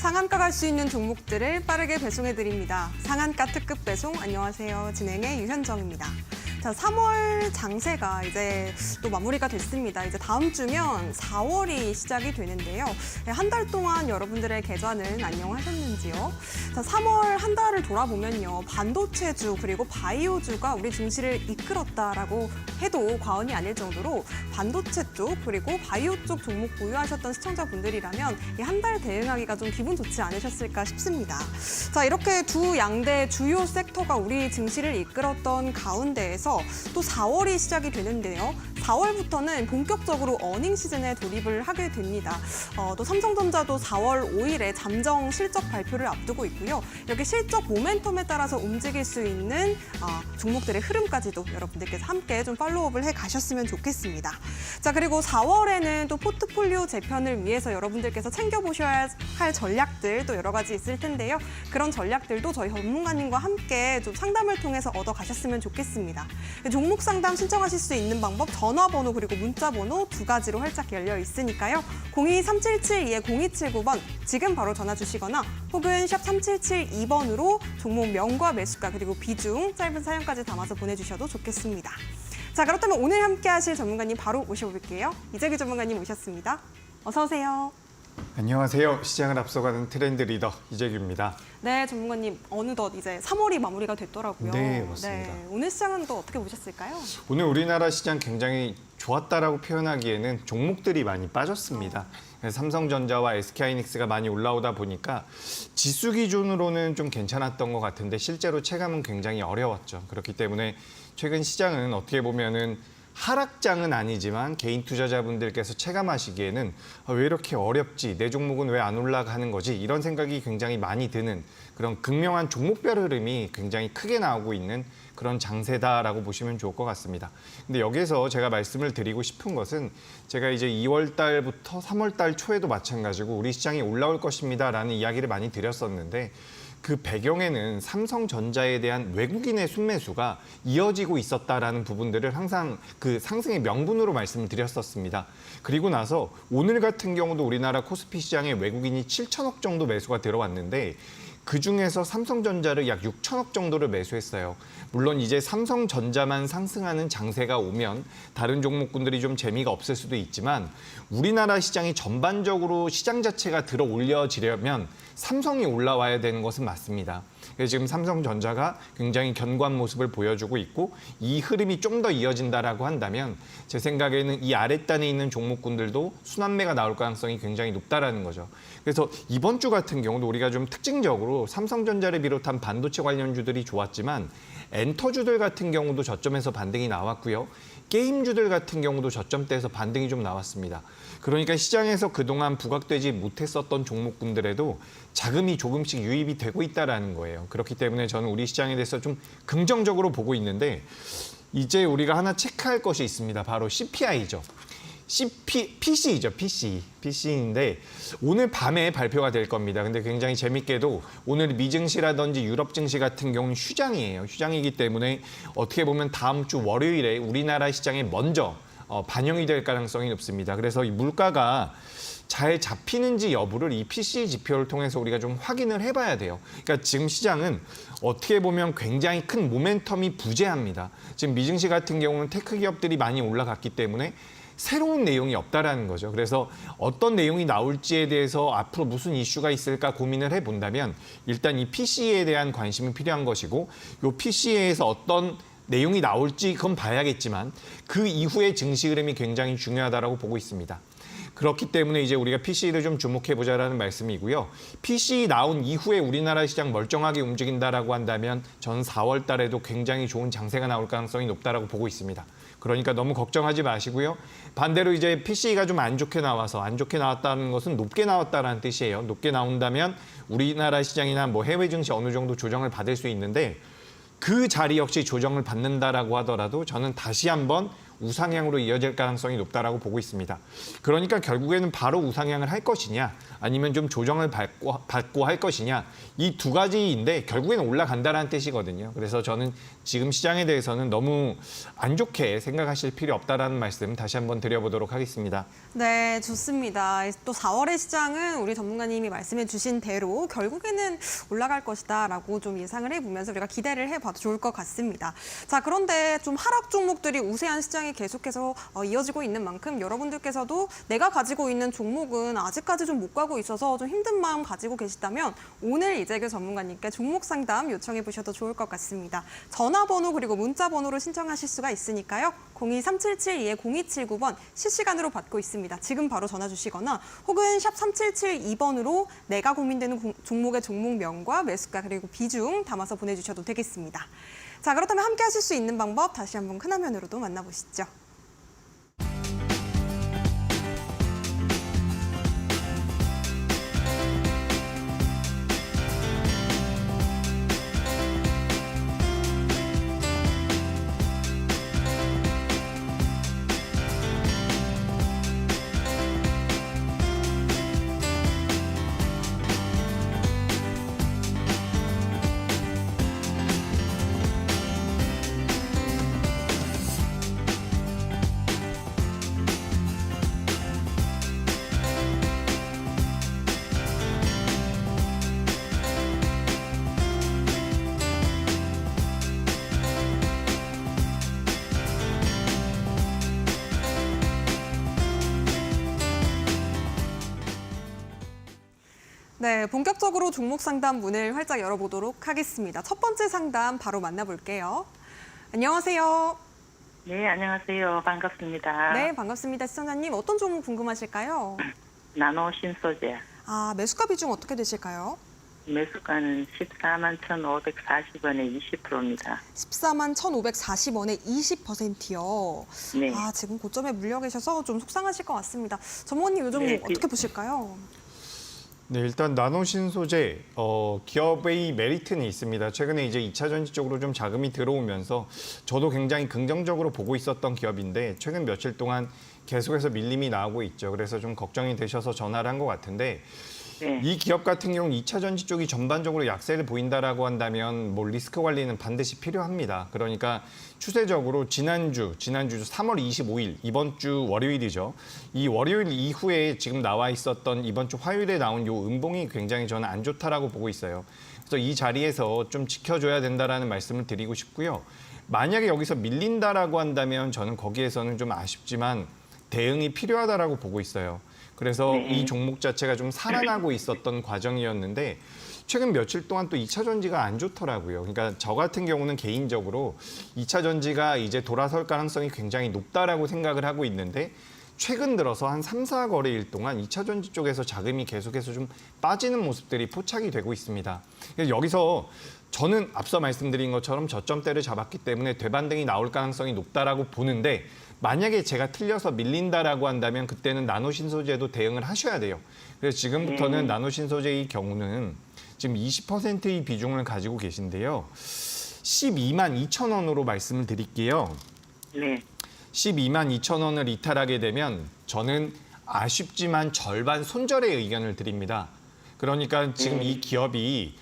상한가 갈 수 있는 종목들을 빠르게 배송해드립니다. 상한가 특급 배송, 안녕하세요. 진행의 유현정입니다. 자, 3월 장세가 이제 또 마무리가 됐습니다. 이제 다음 주면 4월이 시작이 되는데요. 한 달 동안 여러분들의 계좌는 안녕하셨는지요? 자, 3월 한 달을 돌아보면요. 반도체주 그리고 바이오주가 우리 증시를 이끌었다라고 해도 과언이 아닐 정도로 반도체 쪽 그리고 바이오 쪽 종목 보유하셨던 시청자분들이라면 이 한 달 대응하기가 좀 기분 좋지 않으셨을까 싶습니다. 자, 이렇게 두 양대 주요 섹터가 우리 증시를 이끌었던 가운데에서 또 4월이 시작이 되는데요. 4월부터는 본격적으로 어닝 시즌에 돌입을 하게 됩니다. 또 삼성전자도 4월 5일에 잠정 실적 발표를 앞두고 있고요. 이렇게 실적 모멘텀에 따라서 움직일 수 있는 종목들의 흐름까지도 여러분들께서 함께 좀 팔로우업을 해 가셨으면 좋겠습니다. 자, 그리고 4월에는 또 포트폴리오 재편을 위해서 여러분들께서 챙겨보셔야 할 전략들 또 여러 가지 있을 텐데요. 그런 전략들도 저희 전문가님과 함께 좀 상담을 통해서 얻어 가셨으면 좋겠습니다. 종목 상담 신청하실 수 있는 방법 전화번호 그리고 문자번호 두 가지로 활짝 열려 있으니까요. 02-3772-0279번 지금 바로 전화 주시거나 혹은 샵 3772번으로 종목 명과 매수가 그리고 비중 짧은 사연까지 담아서 보내주셔도 좋겠습니다. 자, 그렇다면 오늘 함께 하실 전문가님 바로 모셔볼게요. 이재규 전문가님 오셨습니다. 어서 오세요. 안녕하세요. 시장을 앞서가는 트렌드 리더 이재규입니다. 네, 전문가님 어느덧 이제 3월이 마무리가 됐더라고요. 네, 맞습니다. 네, 오늘 시장은 또 어떻게 보셨을까요? 오늘 우리나라 시장 굉장히 좋았다라고 표현하기에는 종목들이 많이 빠졌습니다. 삼성전자와 SK하이닉스가 많이 올라오다 보니까 지수 기준으로는 좀 괜찮았던 것 같은데 실제로 체감은 굉장히 어려웠죠. 그렇기 때문에 최근 시장은 어떻게 보면은 하락장은 아니지만 개인 투자자분들께서 체감하시기에는 왜 이렇게 어렵지, 내 종목은 왜 안 올라가는 거지 이런 생각이 굉장히 많이 드는 그런 극명한 종목별 흐름이 굉장히 크게 나오고 있는 그런 장세다라고 보시면 좋을 것 같습니다. 근데 여기에서 제가 말씀을 드리고 싶은 것은 제가 이제 2월 달부터 3월 달 초에도 마찬가지고 우리 시장이 올라올 것입니다라는 이야기를 많이 드렸었는데 그 배경에는 삼성전자에 대한 외국인의 순매수가 이어지고 있었다라는 부분들을 항상 그 상승의 명분으로 말씀을 드렸었습니다. 그리고 나서 오늘 같은 경우도 우리나라 코스피 시장에 외국인이 7천억 정도 매수가 들어왔는데 그중에서 삼성전자를 약 6천억 정도를 매수했어요. 물론 이제 삼성전자만 상승하는 장세가 오면 다른 종목군들이 좀 재미가 없을 수도 있지만 우리나라 시장이 전반적으로 시장 자체가 들어 올려지려면 삼성이 올라와야 되는 것은 맞습니다. 그래서 지금 삼성전자가 굉장히 견고한 모습을 보여주고 있고 이 흐름이 좀 더 이어진다라고 한다면 제 생각에는 이 아랫단에 있는 종목군들도 순환매가 나올 가능성이 굉장히 높다라는 거죠. 그래서 이번 주 같은 경우도 우리가 좀 특징적으로 삼성전자를 비롯한 반도체 관련주들이 좋았지만 엔터주들 같은 경우도 저점에서 반등이 나왔고요. 게임주들 같은 경우도 저점대에서 반등이 좀 나왔습니다. 그러니까 시장에서 그동안 부각되지 못했었던 종목군들에도 자금이 조금씩 유입이 되고 있다는 거예요. 그렇기 때문에 저는 우리 시장에 대해서 좀 긍정적으로 보고 있는데 이제 우리가 하나 체크할 것이 있습니다. 바로 CPI죠. PC이죠, PC. PC인데 오늘 밤에 발표가 될 겁니다. 근데 굉장히 재밌게도 오늘 미증시라든지 유럽 증시 같은 경우는 휴장이에요. 휴장이기 때문에 어떻게 보면 다음 주 월요일에 우리나라 시장에 먼저 반영이 될 가능성이 높습니다. 그래서 이 물가가 잘 잡히는지 여부를 이 PC 지표를 통해서 우리가 좀 확인을 해봐야 돼요. 그러니까 지금 시장은 어떻게 보면 굉장히 큰 모멘텀이 부재합니다. 지금 미증시 같은 경우는 테크 기업들이 많이 올라갔기 때문에 새로운 내용이 없다라는 거죠. 그래서 어떤 내용이 나올지에 대해서 앞으로 무슨 이슈가 있을까 고민을 해본다면 일단 이 PC에 대한 관심이 필요한 것이고 이 PC에서 어떤 내용이 나올지 그건 봐야겠지만 그 이후의 증시 흐름이 굉장히 중요하다고 보고 있습니다. 그렇기 때문에 이제 우리가 PC를 좀 주목해보자라는 말씀이고요. PC 나온 이후에 우리나라 시장 멀쩡하게 움직인다라고 한다면 전 4월 달에도 굉장히 좋은 장세가 나올 가능성이 높다라고 보고 있습니다. 그러니까 너무 걱정하지 마시고요. 반대로 이제 PC가 좀 안 좋게 나와서 안 좋게 나왔다는 것은 높게 나왔다는 뜻이에요. 높게 나온다면 우리나라 시장이나 뭐 해외 증시 어느 정도 조정을 받을 수 있는데 그 자리 역시 조정을 받는다라고 하더라도 저는 다시 한번 우상향으로 이어질 가능성이 높다라고 보고 있습니다. 그러니까 결국에는 바로 우상향을 할 것이냐 아니면 좀 조정을 받고 할 것이냐 이 두 가지인데 결국에는 올라간다는 뜻이거든요. 그래서 저는 지금 시장에 대해서는 너무 안 좋게 생각하실 필요 없다라는 말씀 다시 한번 드려보도록 하겠습니다. 네, 좋습니다. 또 4월의 시장은 우리 전문가님이 말씀해 주신 대로 결국에는 올라갈 것이다라고 좀 예상을 해보면서 우리가 기대를 해봐도 좋을 것 같습니다. 자, 그런데 좀 하락 종목들이 우세한 시장이 계속해서 이어지고 있는 만큼 여러분들께서도 내가 가지고 있는 종목은 아직까지 좀 못 가고 있어서 좀 힘든 마음 가지고 계시다면 오늘 이재규 전문가님께 종목 상담 요청해 보셔도 좋을 것 같습니다. 전화번호 그리고 문자번호로 신청하실 수가 있으니까요. 02-3772-0279번 실시간으로 받고 있습니다. 지금 바로 전화 주시거나 혹은 샵 3772번으로 내가 고민되는 종목의 종목명과 매수가 그리고 비중 담아서 보내주셔도 되겠습니다. 자, 그렇다면 함께 하실 수 있는 방법 다시 한번 큰 화면으로도 만나보시죠. 네, 본격적으로 종목 상담 문을 활짝 열어보도록 하겠습니다. 첫 번째 상담 바로 만나볼게요. 안녕하세요. 네, 안녕하세요. 반갑습니다. 네, 반갑습니다. 시청자님. 어떤 종목 궁금하실까요? 나노 신소재. 아, 매수가 비중 어떻게 되실까요? 매수가는 141,540원에 20%입니다. 141,540원에 20%요. 네. 아, 지금 고점에 물려 계셔서 좀 속상하실 것 같습니다. 전문가님, 이 종목 네, 어떻게 보실까요? 네, 일단 나노신소재 기업의 메리트는 있습니다. 최근에 이제 2차 전지 쪽으로 좀 자금이 들어오면서 저도 굉장히 긍정적으로 보고 있었던 기업인데 최근 며칠 동안 계속해서 밀림이 나오고 있죠. 그래서 좀 걱정이 되셔서 전화를 한 것 같은데 네. 이 기업 같은 경우는 2차 전지 쪽이 전반적으로 약세를 보인다라고 한다면 뭐 리스크 관리는 반드시 필요합니다. 그러니까 추세적으로 지난주 3월 25일 이번 주 월요일이죠. 이 월요일 이후에 지금 나와 있었던 이번 주 화요일에 나온 요 음봉이 굉장히 저는 안 좋다라고 보고 있어요. 그래서 이 자리에서 좀 지켜줘야 된다라는 말씀을 드리고 싶고요. 만약에 여기서 밀린다라고 한다면 저는 거기에서는 좀 아쉽지만 대응이 필요하다라고 보고 있어요. 그래서 네. 이 종목 자체가 좀 살아나고 있었던 과정이었는데 최근 며칠 동안 또 2차 전지가 안 좋더라고요. 그러니까 저 같은 경우는 개인적으로 2차 전지가 이제 돌아설 가능성이 굉장히 높다라고 생각을 하고 있는데 최근 들어서 한 3, 4거래일 동안 2차 전지 쪽에서 자금이 계속해서 좀 빠지는 모습들이 포착이 되고 있습니다. 그래서 여기서 저는 앞서 말씀드린 것처럼 저점대를 잡았기 때문에 되반등이 나올 가능성이 높다라고 보는데 만약에 제가 틀려서 밀린다라고 한다면 그때는 나노신소재도 대응을 하셔야 돼요. 그래서 지금부터는 나노신소재의 경우는 지금 20%의 비중을 가지고 계신데요. 12만 2천 원으로 말씀을 드릴게요. 네. 12만 2천 원을 이탈하게 되면 저는 아쉽지만 절반 손절의 의견을 드립니다. 그러니까 지금 이 기업이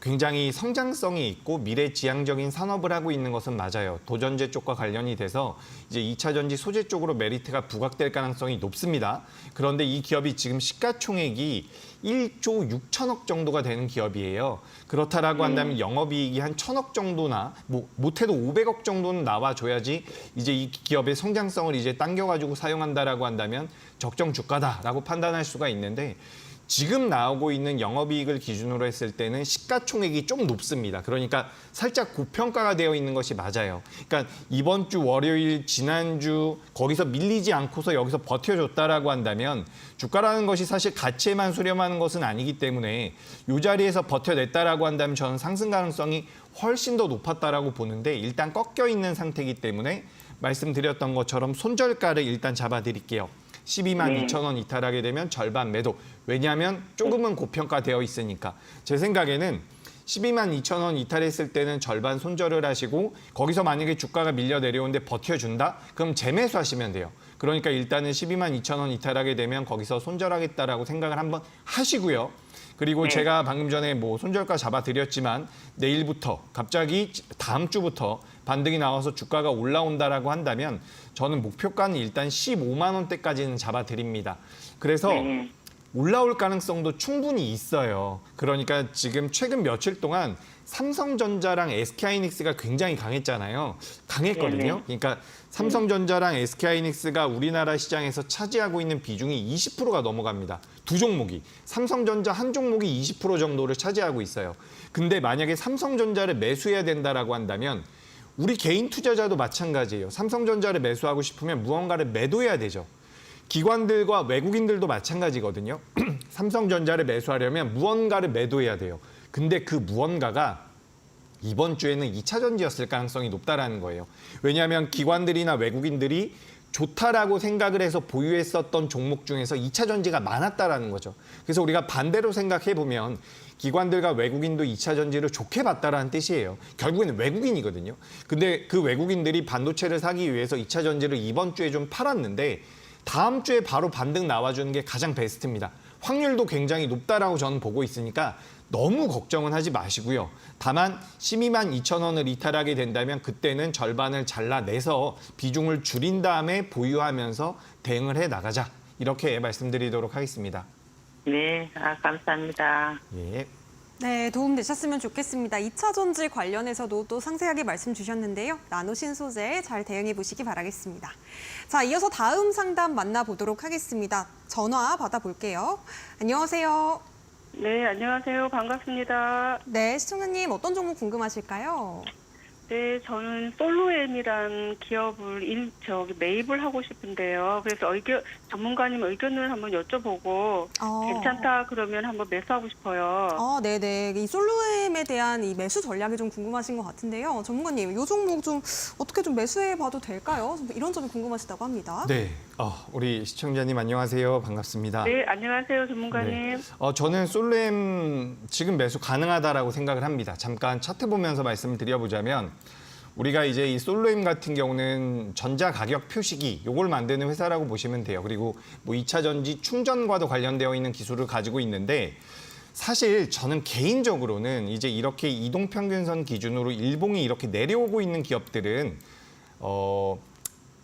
굉장히 성장성이 있고 미래지향적인 산업을 하고 있는 것은 맞아요. 도전제 쪽과 관련이 돼서 이제 2차 전지 소재 쪽으로 메리트가 부각될 가능성이 높습니다. 그런데 이 기업이 지금 시가총액이 1조 6천억 정도가 되는 기업이에요. 그렇다라고 한다면 영업이익이 한 1,000억 정도나 못해도 500억 정도는 나와줘야지 이제 이 기업의 성장성을 이제 당겨가지고 사용한다라고 한다면 적정 주가다라고 판단할 수가 있는데 지금 나오고 있는 영업이익을 기준으로 했을 때는 시가총액이 좀 높습니다. 그러니까 살짝 고평가가 되어 있는 것이 맞아요. 그러니까 이번 주 월요일, 지난주 거기서 밀리지 않고서 여기서 버텨줬다라고 한다면 주가라는 것이 사실 가치에만 수렴하는 것은 아니기 때문에 이 자리에서 버텨냈다라고 한다면 저는 상승 가능성이 훨씬 더 높았다라고 보는데 일단 꺾여 있는 상태이기 때문에 말씀드렸던 것처럼 손절가를 일단 잡아드릴게요. 12만 2천 원 이탈하게 되면 절반 매도. 왜냐하면 조금은 고평가되어 있으니까. 제 생각에는 12만 2천 원 이탈했을 때는 절반 손절을 하시고 거기서 만약에 주가가 밀려 내려오는데 버텨준다? 그럼 재매수하시면 돼요. 그러니까 일단은 12만 2천 원 이탈하게 되면 거기서 손절하겠다라고 생각을 한번 하시고요. 그리고 네. 제가 방금 전에 뭐 손절가 잡아드렸지만 내일부터 갑자기 다음 주부터 반등이 나와서 주가가 올라온다라고 한다면 저는 목표가는 일단 15만 원대까지는 잡아드립니다. 그래서 네. 올라올 가능성도 충분히 있어요. 그러니까 지금 최근 며칠 동안 삼성전자랑 SK하이닉스가 굉장히 강했잖아요. 강했거든요. 그러니까 삼성전자랑 SK하이닉스가 우리나라 시장에서 차지하고 있는 비중이 20%가 넘어갑니다. 두 종목이. 삼성전자 한 종목이 20% 정도를 차지하고 있어요. 근데 만약에 삼성전자를 매수해야 된다라고 한다면 우리 개인 투자자도 마찬가지예요. 삼성전자를 매수하고 싶으면 무언가를 매도해야 되죠. 기관들과 외국인들도 마찬가지거든요. 삼성전자를 매수하려면 무언가를 매도해야 돼요. 근데 그 무언가가 이번 주에는 2차 전지였을 가능성이 높다라는 거예요. 왜냐하면 기관들이나 외국인들이 좋다라고 생각을 해서 보유했었던 종목 중에서 2차 전지가 많았다라는 거죠. 그래서 우리가 반대로 생각해 보면 기관들과 외국인도 2차 전지를 좋게 봤다라는 뜻이에요. 결국에는 외국인이거든요. 근데 그 외국인들이 반도체를 사기 위해서 2차 전지를 이번 주에 좀 팔았는데 다음 주에 바로 반등 나와주는 게 가장 베스트입니다. 확률도 굉장히 높다라고 저는 보고 있으니까 너무 걱정은 하지 마시고요. 다만 12만 2천 원을 이탈하게 된다면 그때는 절반을 잘라내서 비중을 줄인 다음에 보유하면서 대응을 해 나가자. 이렇게 말씀드리도록 하겠습니다. 네, 감사합니다. 예. 네, 도움 되셨으면 좋겠습니다. 2차 전지 관련해서도 또 상세하게 말씀 주셨는데요. 나누신 소재에 잘 대응해 보시기 바라겠습니다. 자, 이어서 다음 상담 만나보도록 하겠습니다. 전화 받아볼게요. 안녕하세요. 네, 안녕하세요. 반갑습니다. 네, 시청자님 어떤 종목 궁금하실까요? 네, 저는 솔로엠이란 기업을 매입을 하고 싶은데요. 그래서 전문가님 의견을 한번 여쭤보고 괜찮다 그러면 한번 매수하고 싶어요. 네네. 이 솔로엠에 대한 이 매수 전략이 좀 궁금하신 것 같은데요. 전문가님, 이 종목 좀 어떻게 좀 매수해봐도 될까요? 이런 점이 궁금하시다고 합니다. 네. 우리 시청자님 안녕하세요. 반갑습니다. 네, 안녕하세요, 전문가님. 네. 저는 솔렘 지금 매수 가능하다라고 생각을 합니다. 잠깐 차트 보면서 말씀을 드려보자면 우리가 이제 이 솔로임 같은 경우는 전자 가격 표시기 요걸 만드는 회사라고 보시면 돼요. 그리고 뭐 2차 전지 충전과도 관련되어 있는 기술을 가지고 있는데 사실 저는 개인적으로는 이제 이렇게 이동평균선 기준으로 일봉이 이렇게 내려오고 있는 기업들은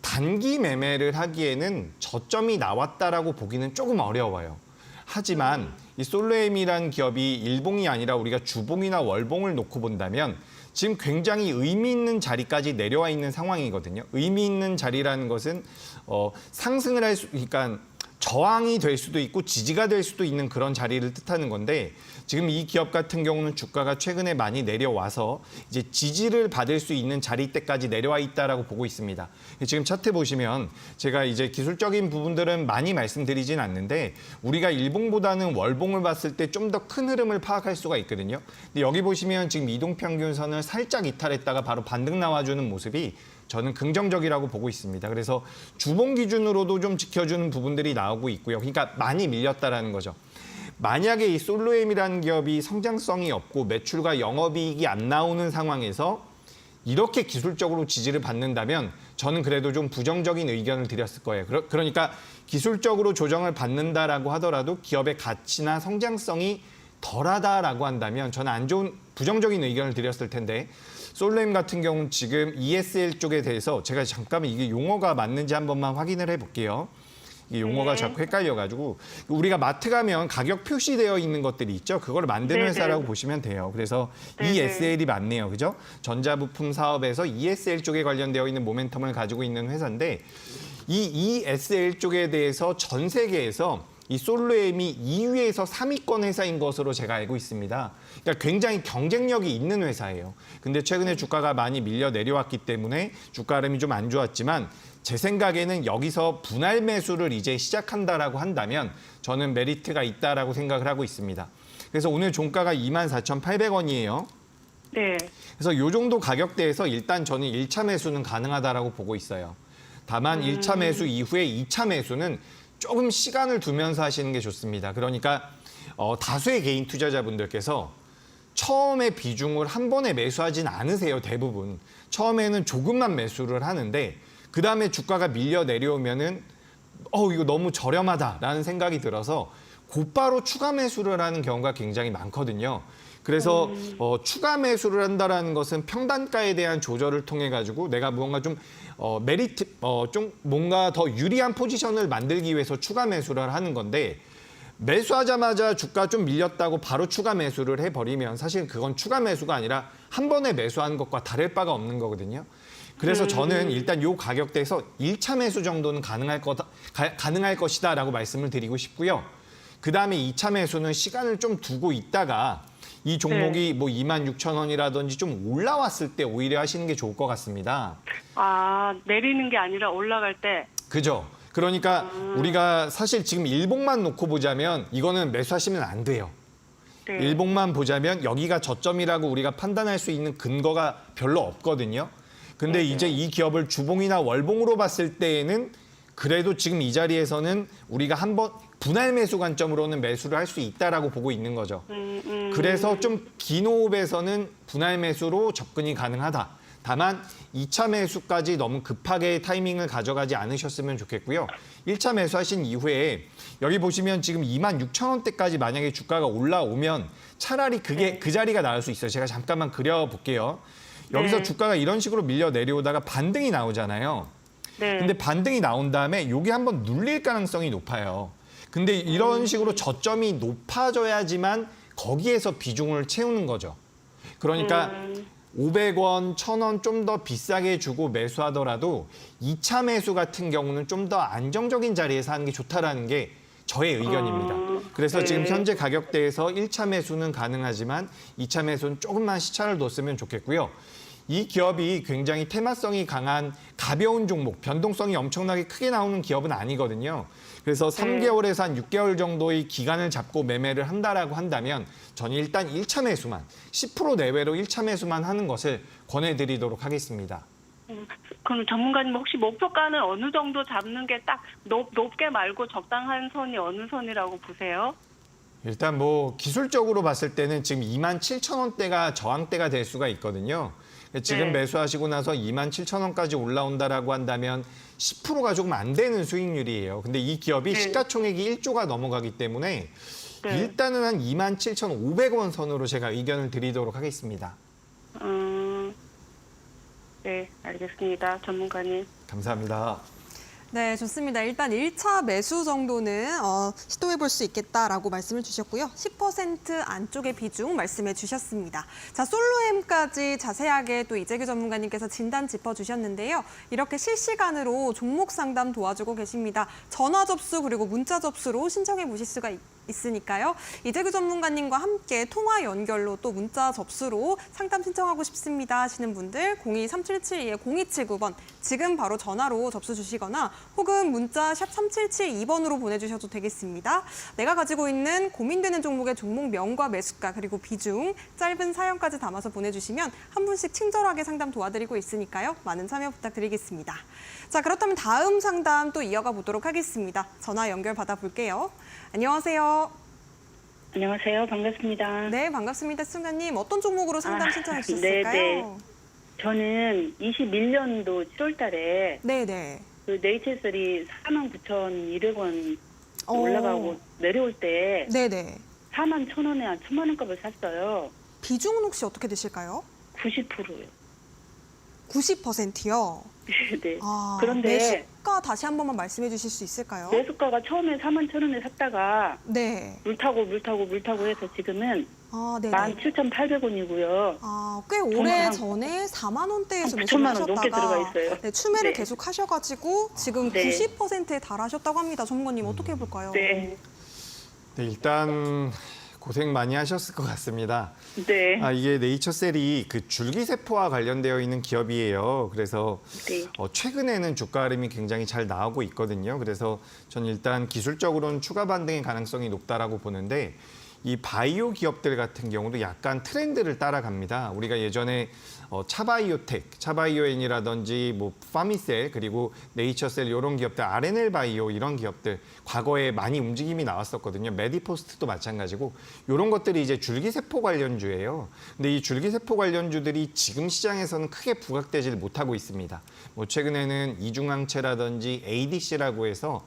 단기 매매를 하기에는 저점이 나왔다라고 보기는 조금 어려워요. 하지만 이 솔로엠이라는 기업이 일봉이 아니라 우리가 주봉이나 월봉을 놓고 본다면 지금 굉장히 의미 있는 자리까지 내려와 있는 상황이거든요. 의미 있는 자리라는 것은 상승을 그러니까 저항이 될 수도 있고 지지가 될 수도 있는 그런 자리를 뜻하는 건데 지금 이 기업 같은 경우는 주가가 최근에 많이 내려와서 이제 지지를 받을 수 있는 자리대까지 내려와 있다라고 보고 있습니다. 지금 차트 보시면 제가 이제 기술적인 부분들은 많이 말씀드리진 않는데 우리가 일봉보다는 월봉을 봤을 때 좀 더 큰 흐름을 파악할 수가 있거든요. 근데 여기 보시면 지금 이동평균선을 살짝 이탈했다가 바로 반등 나와주는 모습이 저는 긍정적이라고 보고 있습니다. 그래서 주봉 기준으로도 좀 지켜주는 부분들이 나오고 있고요. 그러니까 많이 밀렸다라는 거죠. 만약에 이 솔로엠이라는 기업이 성장성이 없고 매출과 영업이익이 안 나오는 상황에서 이렇게 기술적으로 지지를 받는다면 저는 그래도 좀 부정적인 의견을 드렸을 거예요. 그러니까 기술적으로 조정을 받는다라고 하더라도 기업의 가치나 성장성이 덜하다라고 한다면 저는 부정적인 의견을 드렸을 텐데 솔로엠 같은 경우는 지금 ESL 쪽에 대해서 제가 잠깐만 이게 용어가 맞는지 한 번만 확인을 해볼게요. 이 용어가 자꾸 헷갈려가지고 우리가 마트 가면 가격 표시되어 있는 것들이 있죠. 그걸 만드는 네네. 회사라고 보시면 돼요. 그래서 네네. ESL이 맞네요. 그죠? 전자부품 사업에서 ESL 쪽에 관련되어 있는 모멘텀을 가지고 있는 회사인데 이 ESL 쪽에 대해서 전 세계에서 이 솔로엠이 2위에서 3위권 회사인 것으로 제가 알고 있습니다. 그러니까 굉장히 경쟁력이 있는 회사예요. 근데 최근에 주가가 많이 밀려 내려왔기 때문에 주가 흐름이 좀 안 좋았지만 제 생각에는 여기서 분할 매수를 이제 시작한다라고 한다면 저는 메리트가 있다라고 생각을 하고 있습니다. 그래서 오늘 종가가 24,800원이에요. 네. 그래서 이 정도 가격대에서 일단 저는 1차 매수는 가능하다라고 보고 있어요. 다만 1차 매수 이후에 2차 매수는 조금 시간을 두면서 하시는 게 좋습니다. 그러니까 다수의 개인 투자자분들께서 처음에 비중을 한 번에 매수하진 않으세요, 대부분. 처음에는 조금만 매수를 하는데 그다음에 주가가 밀려 내려오면은 이거 너무 저렴하다라는 생각이 들어서 곧바로 추가 매수를 하는 경우가 굉장히 많거든요. 그래서 추가 매수를 한다라는 것은 평단가에 대한 조절을 통해 가지고 내가 뭔가 좀 메리트 좀 뭔가 더 유리한 포지션을 만들기 위해서 추가 매수를 하는 건데 매수하자마자 주가 좀 밀렸다고 바로 추가 매수를 해버리면 사실 그건 추가 매수가 아니라 한 번에 매수하는 것과 다를 바가 없는 거거든요. 그래서 저는 일단 이 가격대에서 1차 매수 정도는 가능할 것이다라고 말씀을 드리고 싶고요. 그다음에 2차 매수는 시간을 좀 두고 있다가 이 종목이 뭐 26,000원이라든지 좀 올라왔을 때 오히려 하시는 게 좋을 것 같습니다. 아, 내리는 게 아니라 올라갈 때. 그죠? 그러니까 우리가 사실 지금 일봉만 놓고 보자면 이거는 매수하시면 안 돼요. 네. 일봉만 보자면 여기가 저점이라고 우리가 판단할 수 있는 근거가 별로 없거든요. 근데 이제 이 기업을 주봉이나 월봉으로 봤을 때에는 그래도 지금 이 자리에서는 우리가 한번 분할 매수 관점으로는 매수를 할 수 있다라고 보고 있는 거죠. 그래서 좀 긴 호흡에서는 분할 매수로 접근이 가능하다. 다만 2차 매수까지 너무 급하게 타이밍을 가져가지 않으셨으면 좋겠고요. 1차 매수하신 이후에 여기 보시면 지금 26,000원대까지 만약에 주가가 올라오면 차라리 그게 그 자리가 나올 수 있어요. 제가 잠깐만 그려볼게요. 여기서 주가가 이런 식으로 밀려 내려오다가 반등이 나오잖아요. 네. 근데 반등이 나온 다음에 여기 한번 눌릴 가능성이 높아요. 근데 이런 식으로 저점이 높아져야지만 거기에서 비중을 채우는 거죠. 그러니까 500원, 1,000원 좀 더 비싸게 주고 매수하더라도 2차 매수 같은 경우는 좀 더 안정적인 자리에서 하는 게 좋다라는 게 저의 의견입니다. 그래서 지금 현재 가격대에서 1차 매수는 가능하지만 2차 매수는 조금만 시차를 뒀으면 좋겠고요. 이 기업이 굉장히 테마성이 강한 가벼운 종목, 변동성이 엄청나게 크게 나오는 기업은 아니거든요. 그래서 3개월에서 한 6개월 정도의 기간을 잡고 매매를 한다라고 한다면 저는 일단 1차 매수만, 10% 내외로 1차 매수만 하는 것을 권해드리도록 하겠습니다. 그럼 전문가님 혹시 목표가는 어느 정도 잡는 게 딱 높게 말고 적당한 선이 어느 선이라고 보세요? 일단 뭐 기술적으로 봤을 때는 지금 27,000원대가 저항대가 될 수가 있거든요. 지금 매수하시고 나서 27,000원까지 올라온다라고 한다면 10%가 조금 안 되는 수익률이에요. 근데 이 기업이 시가총액이 1조가 넘어가기 때문에 일단은 한 27,500원 선으로 제가 의견을 드리도록 하겠습니다. 네, 알겠습니다. 전문가님. 감사합니다. 네, 좋습니다. 일단 1차 매수 정도는 시도해볼 수 있겠다라고 말씀을 주셨고요. 10% 안쪽의 비중 말씀해 주셨습니다. 자, 솔로엠까지 자세하게 또 이재규 전문가님께서 진단 짚어주셨는데요. 이렇게 실시간으로 종목 상담 도와주고 계십니다. 전화 접수 그리고 문자 접수로 신청해 보실 수가 있으니까요. 이재규 전문가님과 함께 통화 연결로 또 문자 접수로 상담 신청하고 싶습니다 하시는 분들 02-3772-0279번 지금 바로 전화로 접수 주시거나 혹은 문자 샵 3772번으로 보내주셔도 되겠습니다. 내가 가지고 있는 고민되는 종목의 종목명과 매수가 그리고 비중 짧은 사연까지 담아서 보내주시면 한 분씩 친절하게 상담 도와드리고 있으니까요. 많은 참여 부탁드리겠습니다. 자, 그렇다면 다음 상담 또 이어가 보도록 하겠습니다. 전화 연결 받아볼게요. 안녕하세요. 안녕하세요. 반갑습니다. 네, 반갑습니다. 시청자님. 어떤 종목으로 상담 신청해 주셨을까요? 네. 저는 21년도 7월 달에 네네. 그 네이처셀이 49,200원 올라가고 내려올 때 네네. 41,000원에 한 1,000만 원 값을 샀어요. 비중은 혹시 어떻게 되실까요? 90%요. 90%요? 네. 아, 그런데 매수가 다시 한 번만 말씀해 주실 수 있을까요? 매수가가 처음에 41,000원에 샀다가 네. 물 타고 해서 지금은 아, 네네. 17,800원이고요. 아, 꽤 오래 전에 4만 원대에서 한 매수를 9천만 원 넘게 들어가 하셨다가 있어요. 네, 추매를 네. 계속 하셔가지고 지금 네. 90%에 달하셨다고 합니다. 전문가님 어떻게 해볼까요? 네. 네, 일단 고생 많이 하셨을 것 같습니다. 네. 이게 네이처셀이 그 줄기세포와 관련되어 있는 기업이에요. 그래서 네. 최근에는 주가 흐름이 굉장히 잘 나오고 있거든요. 그래서 저는 일단 기술적으로는 추가 반등의 가능성이 높다라고 보는데 이 바이오 기업들 같은 경우도 약간 트렌드를 따라갑니다. 우리가 예전에 차바이오텍, 차바이오엔이라든지 뭐 파미셀 그리고 네이처셀 이런 기업들, RNL 바이오 이런 기업들 과거에 많이 움직임이 나왔었거든요. 메디포스트도 마찬가지고 이런 것들이 이제 줄기세포 관련주예요. 근데 이 줄기세포 관련주들이 지금 시장에서는 크게 부각되지 못하고 있습니다. 뭐 최근에는 이중항체라든지 ADC라고 해서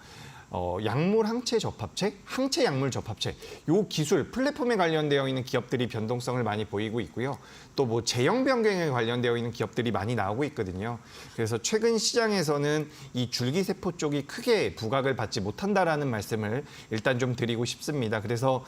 약물 항체 접합체, 항체 약물 접합체, 요 기술 플랫폼에 관련되어 있는 기업들이 변동성을 많이 보이고 있고요. 또 뭐 제형 변경에 관련되어 있는 기업들이 많이 나오고 있거든요. 그래서 최근 시장에서는 이 줄기세포 쪽이 크게 부각을 받지 못한다라는 말씀을 일단 좀 드리고 싶습니다. 그래서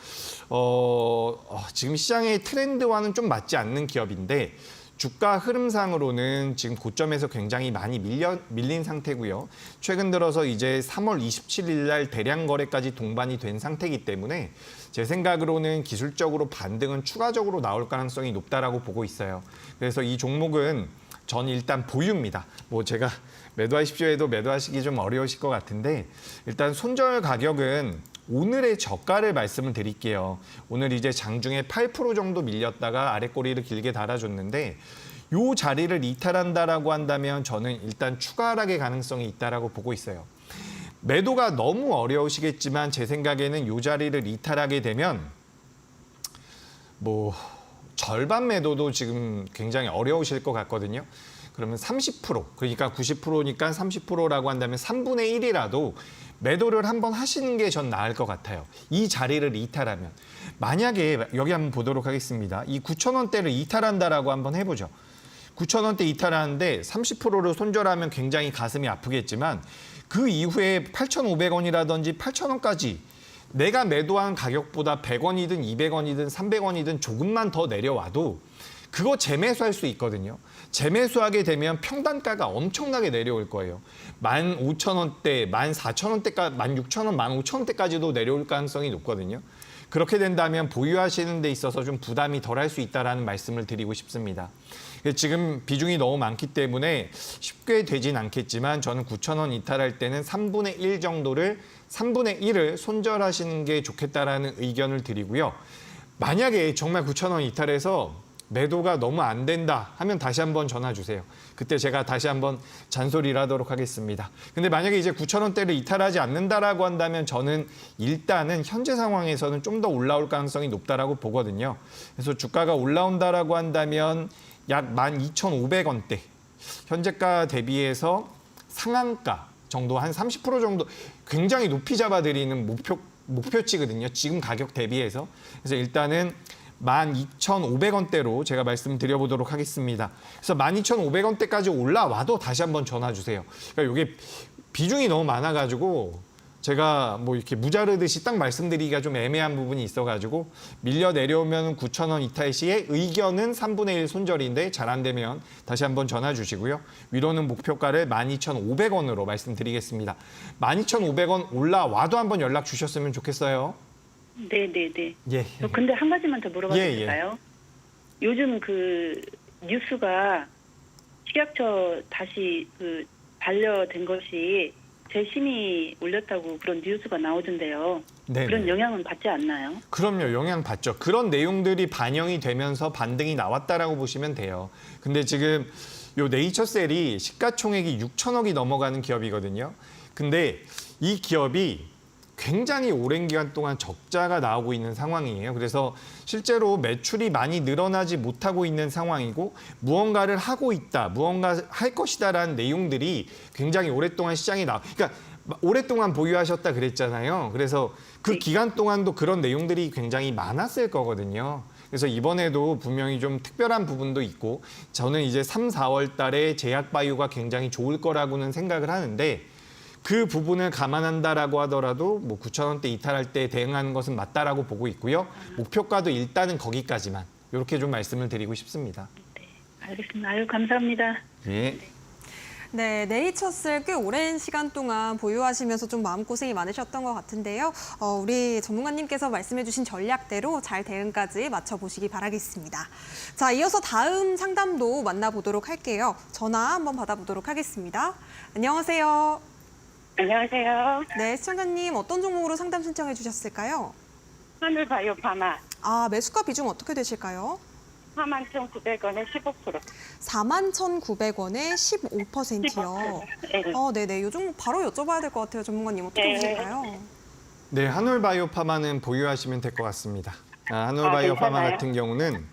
지금 시장의 트렌드와는 좀 맞지 않는 기업인데 주가 흐름상으로는 지금 고점에서 굉장히 많이 밀린 상태고요. 최근 들어서 이제 3월 27일 날 대량 거래까지 동반이 된 상태이기 때문에 제 생각으로는 기술적으로 반등은 추가적으로 나올 가능성이 높다라고 보고 있어요. 그래서 이 종목은 전 일단 보유입니다. 뭐 제가 매도하십시오 해도 매도하시기 좀 어려우실 것 같은데 일단 손절 가격은 오늘의 저가를 말씀을 드릴게요. 오늘 이제 장중에 8% 정도 밀렸다가 아래 꼬리를 길게 달아줬는데 이 자리를 이탈한다라고 한다면 저는 일단 추가 하락의 가능성이 있다라고 보고 있어요. 매도가 너무 어려우시겠지만 제 생각에는 이 자리를 이탈하게 되면 뭐 절반 매도도 지금 굉장히 어려우실 것 같거든요. 그러면 30%, 그러니까 90%니까 30%라고 한다면 3분의 1이라도 매도를 한번 하시는 게 전 나을 것 같아요. 이 자리를 이탈하면. 만약에 여기 한번 보도록 하겠습니다. 이 9,000원대를 이탈한다라고 한번 해보죠. 9,000원대 이탈하는데 30%를 손절하면 굉장히 가슴이 아프겠지만 그 이후에 8,500원이라든지 8,000원까지 내가 매도한 가격보다 100원이든 200원이든 300원이든 조금만 더 내려와도 그거 재매수할 수 있거든요. 재매수하게 되면 평단가가 엄청나게 내려올 거예요. 15,000원대, 14,000원대까지, 16,000원, 15,000원대까지도 내려올 가능성이 높거든요. 그렇게 된다면 보유하시는 데 있어서 좀 부담이 덜할 수 있다는 말씀을 드리고 싶습니다. 지금 비중이 너무 많기 때문에 쉽게 되진 않겠지만 저는 9,000원 이탈할 때는 3분의 1 정도를 3분의 1을 손절하시는 게 좋겠다라는 의견을 드리고요. 만약에 정말 9,000원 이탈해서 매도가 너무 안 된다 하면 다시 한번 전화 주세요. 그때 제가 다시 한번 잔소리를 하도록 하겠습니다. 근데 만약에 이제 9,000원대를 이탈하지 않는다라고 한다면 저는 일단은 현재 상황에서는 좀 더 올라올 가능성이 높다라고 보거든요. 그래서 주가가 올라온다라고 한다면 약 12,500원대 현재가 대비해서 상한가 정도 한 30% 정도 굉장히 높이 잡아드리는 목표치거든요. 지금 가격 대비해서. 그래서 일단은 12,500원대로 제가 말씀드려보도록 하겠습니다. 그래서 12,500원대까지 올라와도 다시 한번 전화 주세요. 그러니까 이게 비중이 너무 많아가지고 제가 뭐 이렇게 무자르듯이 딱 말씀드리기가 좀 애매한 부분이 있어가지고 밀려 내려오면 9,000원 이탈 시에 의견은 3분의 1 손절인데 잘 안 되면 다시 한번 전화 주시고요. 위로는 목표가를 12,500원으로 말씀드리겠습니다. 12,500원 올라와도 한번 연락 주셨으면 좋겠어요. 네네네. 예. 근데 한 가지만 더 물어봐도 예, 예. 될까요? 요즘 그 뉴스가 식약처 다시 그 반려된 것이 재심이 올렸다고 그런 뉴스가 나오던데요. 네네. 그런 영향은 받지 않나요? 그럼요. 영향 받죠. 그런 내용들이 반영이 되면서 반등이 나왔다라고 보시면 돼요. 근데 지금 요 네이처셀이 시가총액이 6천억이 넘어가는 기업이거든요. 근데 이 기업이 굉장히 오랜 기간 동안 적자가 나오고 있는 상황이에요. 그래서 실제로 매출이 많이 늘어나지 못하고 있는 상황이고 무언가를 하고 있다, 무언가 할 것이다라는 내용들이 굉장히 오랫동안 시장에 그러니까 오랫동안 보유하셨다 그랬잖아요. 그래서 그 기간 동안도 그런 내용들이 굉장히 많았을 거거든요. 그래서 이번에도 분명히 좀 특별한 부분도 있고 저는 이제 3, 4월 달에 제약바이오가 굉장히 좋을 거라고는 생각을 하는데 그 부분을 감안한다라고 하더라도 뭐 9,000원대 이탈할 때 대응하는 것은 맞다라고 보고 있고요. 목표가도 일단은 거기까지만 이렇게 좀 말씀을 드리고 싶습니다. 네, 알겠습니다. 아유, 감사합니다. 예. 네, 네이처셀 꽤 오랜 시간 동안 보유하시면서 좀 마음고생이 많으셨던 것 같은데요. 우리 전문가님께서 말씀해주신 전략대로 잘 대응까지 맞춰보시기 바라겠습니다. 자, 이어서 다음 상담도 만나보도록 할게요. 전화 한번 받아보도록 하겠습니다. 안녕하세요. 안녕하세요. 네, 시청자님 어떤 종목으로 상담 신청해 주셨을까요? 하늘바이오 파마 아, 매수가 비중 어떻게 되실까요? 41,900원에 15%. 41,900원에 15%요. 네. 네네. 요 종목 바로 여쭤봐야 될 것 같아요. 전문가님 어떻게 네. 보실까요? 네, 한올바이오파마는 보유하시면 될 것 같습니다. 한올바이오파마 괜찮아요? 같은 경우는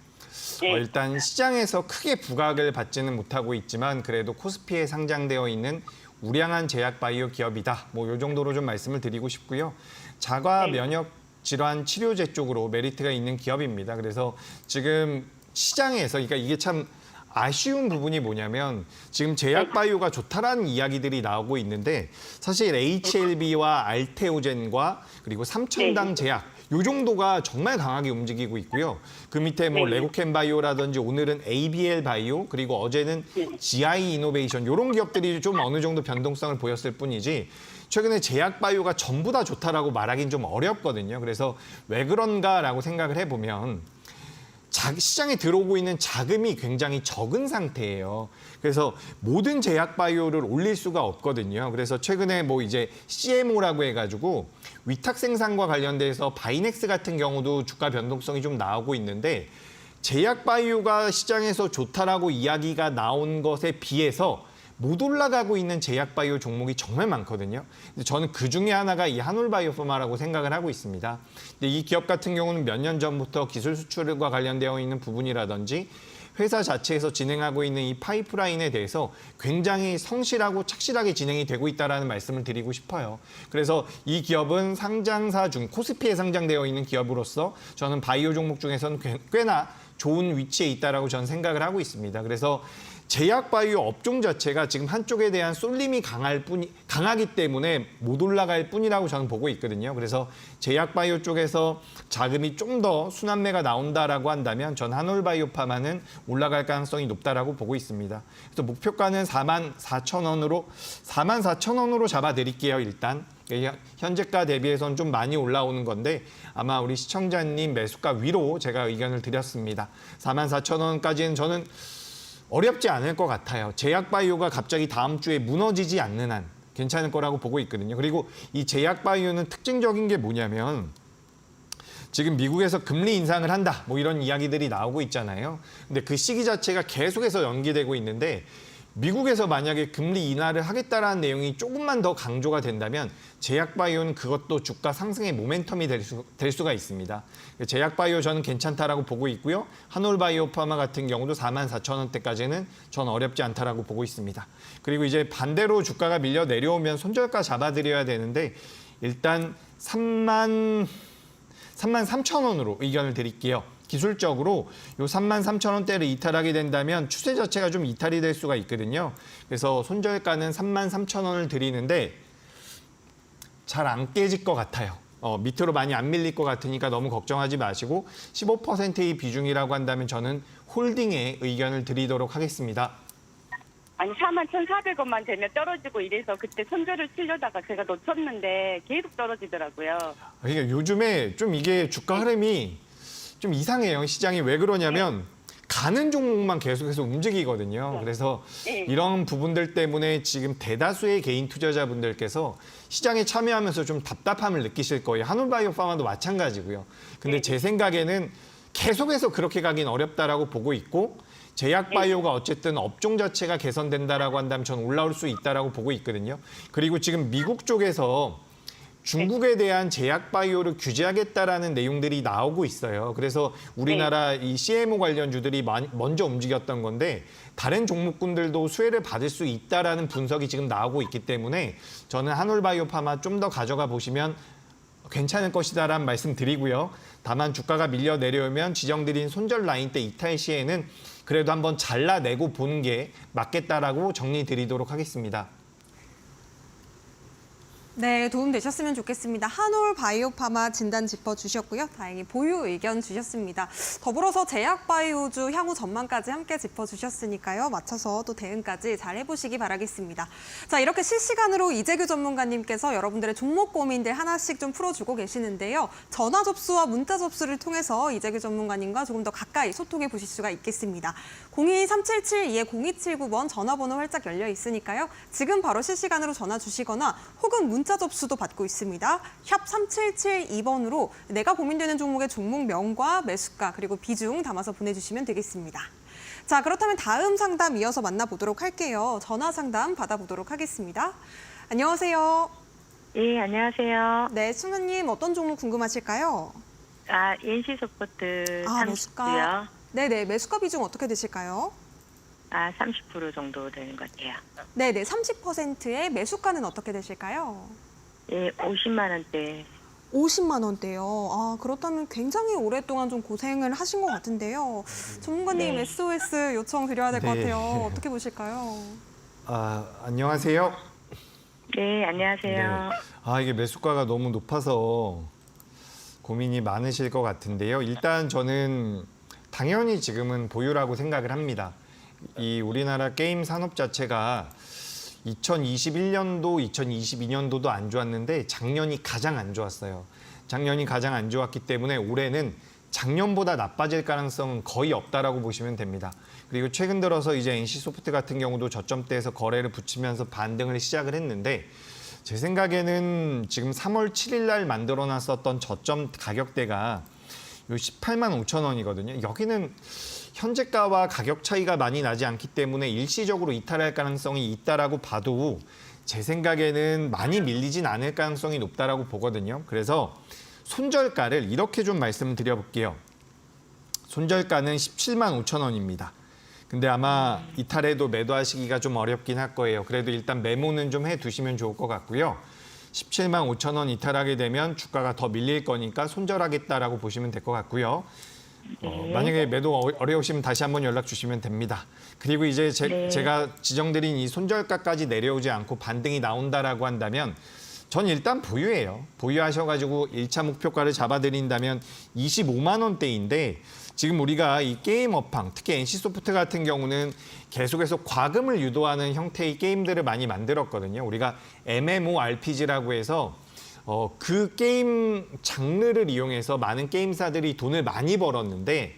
네. 일단 시장에서 크게 부각을 받지는 못하고 있지만 그래도 코스피에 상장되어 있는 우량한 제약바이오 기업이다. 뭐 이 정도로 좀 말씀을 드리고 싶고요. 자가 네. 면역 질환 치료제 쪽으로 메리트가 있는 기업입니다. 그래서 지금 시장에서 그러니까 이게 참 아쉬운 부분이 뭐냐면 지금 제약바이오가 좋다라는 이야기들이 나오고 있는데 사실 HLB와 알테오젠과 그리고 삼천당 제약 요 정도가 정말 강하게 움직이고 있고요. 그 밑에 뭐 네. 레고캠 바이오라든지 오늘은 ABL 바이오 그리고 어제는 GI 이노베이션 이런 기업들이 좀 어느 정도 변동성을 보였을 뿐이지 최근에 제약바이오가 전부 다 좋다라고 말하기는 좀 어렵거든요. 그래서 왜 그런가라고 생각을 해보면 시장에 들어오고 있는 자금이 굉장히 적은 상태예요. 그래서 모든 제약바이오를 올릴 수가 없거든요. 그래서 최근에 뭐 이제 CMO라고 해가지고 위탁 생산과 관련돼서 바이넥스 같은 경우도 주가 변동성이 좀 나오고 있는데 제약바이오가 시장에서 좋다라고 이야기가 나온 것에 비해서 못 올라가고 있는 제약바이오 종목이 정말 많거든요. 저는 그 중에 하나가 이 한올바이오파마라고 생각을 하고 있습니다. 근데 이 기업 같은 경우는 몇 년 전부터 기술 수출과 관련되어 있는 부분이라든지 회사 자체에서 진행하고 있는 이 파이프라인에 대해서 굉장히 성실하고 착실하게 진행이 되고 있다는 말씀을 드리고 싶어요. 그래서 이 기업은 상장사 중 코스피에 상장되어 있는 기업으로서 저는 바이오 종목 중에서는 꽤나 좋은 위치에 있다라고 저는 생각을 하고 있습니다. 그래서 제약바이오 업종 자체가 지금 한쪽에 대한 쏠림이 강하기 때문에 못 올라갈 뿐이라고 저는 보고 있거든요. 그래서 제약바이오 쪽에서 자금이 좀 더 순환매가 나온다라고 한다면 전 한올바이오파마는 올라갈 가능성이 높다라고 보고 있습니다. 그래서 목표가는 44,000원으로 잡아드릴게요. 일단 현재가 대비해서는 좀 많이 올라오는 건데 아마 우리 시청자님 매수가 위로 제가 의견을 드렸습니다. 44,000원까지는 저는 어렵지 않을 것 같아요. 제약바이오가 갑자기 다음 주에 무너지지 않는 한 괜찮을 거라고 보고 있거든요. 그리고 이 제약바이오는 특징적인 게 뭐냐면 지금 미국에서 금리 인상을 한다 뭐 이런 이야기들이 나오고 있잖아요. 근데 그 시기 자체가 계속해서 연기되고 있는데 미국에서 만약에 금리 인하를 하겠다라는 내용이 조금만 더 강조가 된다면 제약바이오는 그것도 주가 상승의 모멘텀이 될 수가 있습니다. 제약바이오 저는 괜찮다라고 보고 있고요. 한올바이오파마 같은 경우도 44,000원대까지는 전 어렵지 않다라고 보고 있습니다. 그리고 이제 반대로 주가가 밀려 내려오면 손절가 잡아드려야 되는데 일단 33,000원으로 의견을 드릴게요. 기술적으로 요 33,000원대를 이탈하게 된다면 추세 자체가 좀 이탈이 될 수가 있거든요. 그래서 손절가는 33,000원을 드리는데 잘 안 깨질 것 같아요. 밑으로 많이 안 밀릴 것 같으니까 너무 걱정하지 마시고 15%의 비중이라고 한다면 저는 홀딩에 의견을 드리도록 하겠습니다. 아니 41,400원만 되면 떨어지고 이래서 그때 손절을 치려다가 제가 놓쳤는데 계속 떨어지더라고요. 그러니까 요즘에 좀 이게 주가 흐름이 좀 이상해요. 시장이 왜 그러냐면 가는 종목만 계속해서 움직이거든요. 그래서 이런 부분들 때문에 지금 대다수의 개인 투자자분들께서 시장에 참여하면서 좀 답답함을 느끼실 거예요. 한올바이오파마도 마찬가지고요. 근데 제 생각에는 계속해서 그렇게 가긴 어렵다라고 보고 있고 제약바이오가 어쨌든 업종 자체가 개선된다라고 한다면 저는 올라올 수 있다라고 보고 있거든요. 그리고 지금 미국 쪽에서 중국에 대한 제약바이오를 규제하겠다라는 내용들이 나오고 있어요. 그래서 우리나라 이 CMO 관련주들이 먼저 움직였던 건데 다른 종목군들도 수혜를 받을 수 있다라는 분석이 지금 나오고 있기 때문에 저는 한올바이오파마 좀 더 가져가 보시면 괜찮을 것이다라는 말씀 드리고요. 다만 주가가 밀려 내려오면 지정드린 손절 라인 때 이탈 시에는 그래도 한번 잘라내고 보는 게 맞겠다라고 정리 드리도록 하겠습니다. 네, 도움 되셨으면 좋겠습니다. 한올바이오파마 진단 짚어주셨고요. 다행히 보유 의견 주셨습니다. 더불어서 제약바이오주 향후 전망까지 함께 짚어주셨으니까요. 맞춰서 또 대응까지 잘 해보시기 바라겠습니다. 자, 이렇게 실시간으로 이재규 전문가님께서 여러분들의 종목 고민들 하나씩 좀 풀어주고 계시는데요. 전화 접수와 문자 접수를 통해서 이재규 전문가님과 조금 더 가까이 소통해 보실 수가 있겠습니다. 02-3772-0279번 전화번호 활짝 열려 있으니까요. 지금 바로 실시간으로 전화 주시거나 혹은 문자 접수도 받고 있습니다. 샵 3772번으로 내가 고민되는 종목의 종목명과 매수가 그리고 비중 담아서 보내주시면 되겠습니다. 자, 그렇다면 다음 상담 이어서 만나보도록 할게요. 전화 상담 받아보도록 하겠습니다. 안녕하세요. 예, 안녕하세요. 네, 승우님 어떤 종목 궁금하실까요? NC소프트 매수가. 30%요. 네네, 매수가 비중 어떻게 되실까요? 30% 정도 되는 것 같아요. 네네, 30%의 매수가는 어떻게 되실까요? 예, 50만 원대. 50만 원대요. 그렇다면 굉장히 오랫동안 좀 고생을 하신 것 같은데요. 전문가님 네. SOS 요청 드려야 될 것 네. 같아요. 어떻게 보실까요? 안녕하세요. 네, 안녕하세요. 이게 매수가가 너무 높아서 고민이 많으실 것 같은데요. 일단 저는 당연히 지금은 보유라고 생각을 합니다. 이 우리나라 게임 산업 자체가 2021년도, 2022년도도 안 좋았는데 작년이 가장 안 좋았어요. 작년이 가장 안 좋았기 때문에 올해는 작년보다 나빠질 가능성은 거의 없다라고 보시면 됩니다. 그리고 최근 들어서 이제 NC소프트 같은 경우도 저점대에서 거래를 붙이면서 반등을 시작을 했는데 제 생각에는 지금 3월 7일 날 만들어 놨었던 저점 가격대가 요 18만 5천 원이거든요. 여기는 현재가와 가격 차이가 많이 나지 않기 때문에 일시적으로 이탈할 가능성이 있다라고 봐도 제 생각에는 많이 밀리진 않을 가능성이 높다라고 보거든요. 그래서 손절가를 이렇게 좀 말씀을 드려볼게요. 손절가는 17만 5천 원입니다. 근데 아마 이탈해도 매도하시기가 좀 어렵긴 할 거예요. 그래도 일단 메모는 좀 해두시면 좋을 것 같고요. 17만 5천 원 이탈하게 되면 주가가 더 밀릴 거니까 손절하겠다라고 보시면 될 것 같고요. 만약에 매도 어려우시면 다시 한번 연락 주시면 됩니다. 그리고 이제 제가 지정드린 이 손절가까지 내려오지 않고 반등이 나온다라고 한다면 전 일단 보유예요. 보유하셔가지고 1차 목표가를 잡아드린다면 25만 원대인데 지금 우리가 이 게임 업황, 특히 NC소프트 같은 경우는 계속해서 과금을 유도하는 형태의 게임들을 많이 만들었거든요. 우리가 MMORPG라고 해서 그 게임 장르를 이용해서 많은 게임사들이 돈을 많이 벌었는데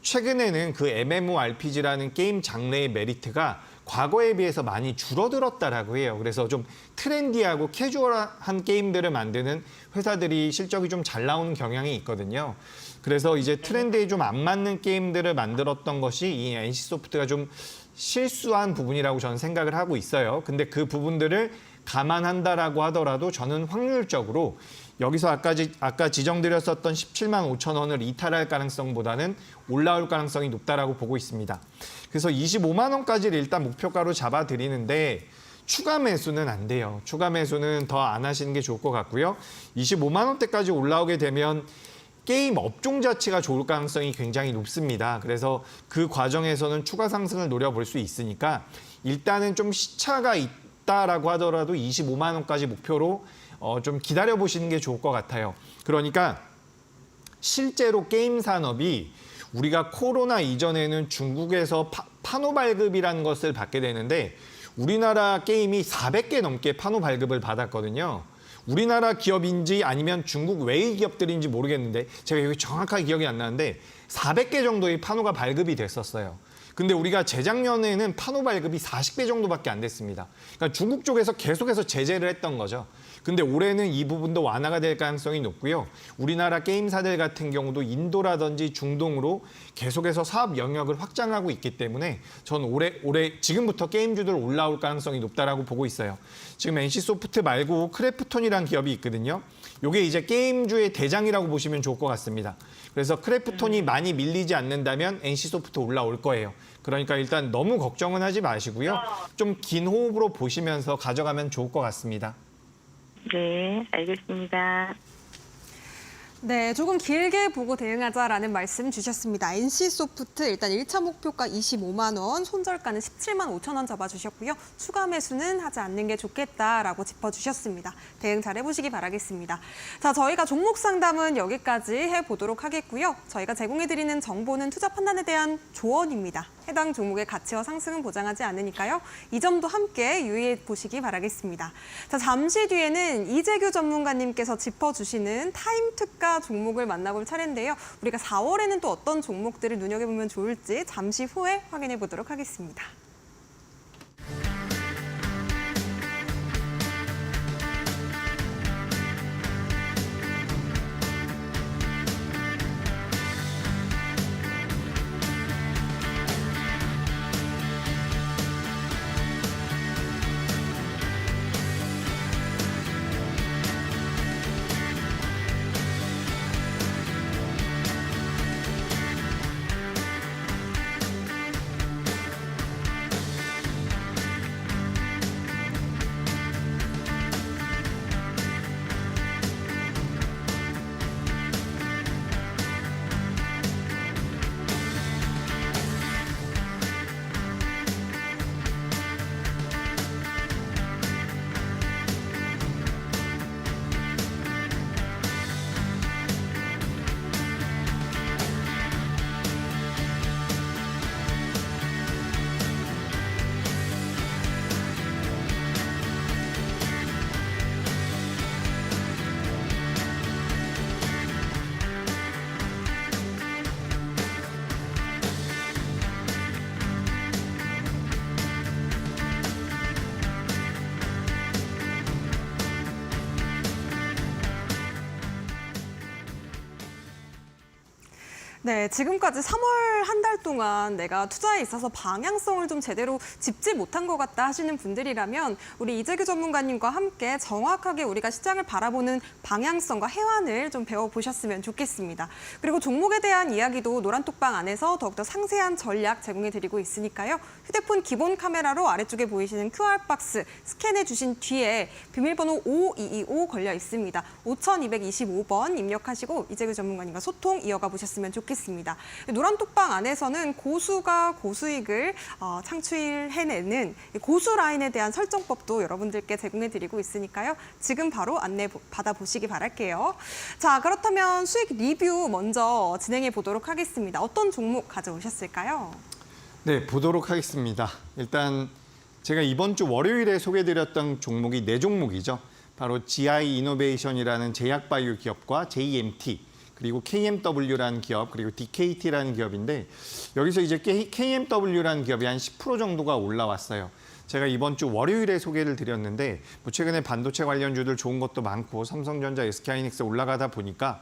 최근에는 그 MMORPG라는 게임 장르의 메리트가 과거에 비해서 많이 줄어들었다라고 해요. 그래서 좀 트렌디하고 캐주얼한 게임들을 만드는 회사들이 실적이 좀 잘 나오는 경향이 있거든요. 그래서 이제 트렌드에 좀 안 맞는 게임들을 만들었던 것이 이 NC소프트가 좀 실수한 부분이라고 저는 생각을 하고 있어요. 근데 그 부분들을 감안한다라고 하더라도 저는 확률적으로 여기서 아까 지정드렸었던 17만 5천 원을 이탈할 가능성보다는 올라올 가능성이 높다라고 보고 있습니다. 그래서 25만 원까지를 일단 목표가로 잡아드리는데 추가 매수는 안 돼요. 추가 매수는 더 안 하시는 게 좋을 것 같고요. 25만 원대까지 올라오게 되면 게임 업종 자체가 좋을 가능성이 굉장히 높습니다. 그래서 그 과정에서는 추가 상승을 노려볼 수 있으니까 일단은 좀 시차가 있다라고 하더라도 25만 원까지 목표로 좀 기다려보시는 게 좋을 것 같아요. 그러니까 실제로 게임 산업이 우리가 코로나 이전에는 중국에서 판호 발급이라는 것을 받게 되는데 우리나라 게임이 400개 넘게 판호 발급을 받았거든요. 우리나라 기업인지 아니면 중국 외의 기업들인지 모르겠는데 제가 여기 정확하게 기억이 안 나는데 400개 정도의 판호가 발급이 됐었어요. 근데 우리가 재작년에는 판호 발급이 40개 정도밖에 안 됐습니다. 그러니까 중국 쪽에서 계속해서 제재를 했던 거죠. 근데 올해는 이 부분도 완화가 될 가능성이 높고요. 우리나라 게임사들 같은 경우도 인도라든지 중동으로 계속해서 사업 영역을 확장하고 있기 때문에 전 올해 지금부터 게임주들 올라올 가능성이 높다라고 보고 있어요. 지금 NC소프트 말고 크래프톤이라는 기업이 있거든요. 이게 이제 게임주의 대장이라고 보시면 좋을 것 같습니다. 그래서 크래프톤이 많이 밀리지 않는다면 NC소프트 올라올 거예요. 그러니까 일단 너무 걱정은 하지 마시고요. 좀 긴 호흡으로 보시면서 가져가면 좋을 것 같습니다. 네, 알겠습니다. 네, 조금 길게 보고 대응하자라는 말씀 주셨습니다. NC소프트 일단 1차 목표가 25만 원, 손절가는 17만 5천 원 잡아주셨고요. 추가 매수는 하지 않는 게 좋겠다라고 짚어주셨습니다. 대응 잘 해보시기 바라겠습니다. 자, 저희가 종목 상담은 여기까지 해보도록 하겠고요. 저희가 제공해드리는 정보는 투자 판단에 대한 조언입니다. 해당 종목의 가치와 상승은 보장하지 않으니까요. 이 점도 함께 유의해 보시기 바라겠습니다. 자, 잠시 뒤에는 이재규 전문가님께서 짚어주시는 타임특가 종목을 만나볼 차례인데요. 우리가 4월에는 또 어떤 종목들을 눈여겨보면 좋을지 잠시 후에 확인해 보도록 하겠습니다. 네, 지금까지 3월 한 달 동안 내가 투자에 있어서 방향성을 좀 제대로 짚지 못한 것 같다 하시는 분들이라면 우리 이재규 전문가님과 함께 정확하게 우리가 시장을 바라보는 방향성과 해완을 좀 배워보셨으면 좋겠습니다. 그리고 종목에 대한 이야기도 노란톡방 안에서 더욱더 상세한 전략 제공해드리고 있으니까요. 휴대폰 기본 카메라로 아래쪽에 보이시는 QR박스 스캔해 주신 뒤에 비밀번호 5225 걸려 있습니다. 5225번 입력하시고 이재규 전문가님과 소통 이어가 보셨으면 좋겠습니다. 노란톡방 안에서는 고수가 고수익을 창출해내는 고수 라인에 대한 설정법도 여러분들께 제공해드리고 있으니까요. 지금 바로 안내 받아보시기 바랄게요. 자, 그렇다면 수익 리뷰 먼저 진행해 보도록 하겠습니다. 어떤 종목 가져오셨을까요? 네, 보도록 하겠습니다. 일단 제가 이번 주 월요일에 소개드렸던 종목이 4종목이죠. 바로 GI 이노베이션이라는 제약바이오 기업과 JMT, 그리고 KMW라는 기업, 그리고 DKT라는 기업인데 여기서 이제 KMW라는 기업이 한 10% 정도가 올라왔어요. 제가 이번 주 월요일에 소개를 드렸는데 최근에 반도체 관련주들 좋은 것도 많고 삼성전자, SK하이닉스 올라가다 보니까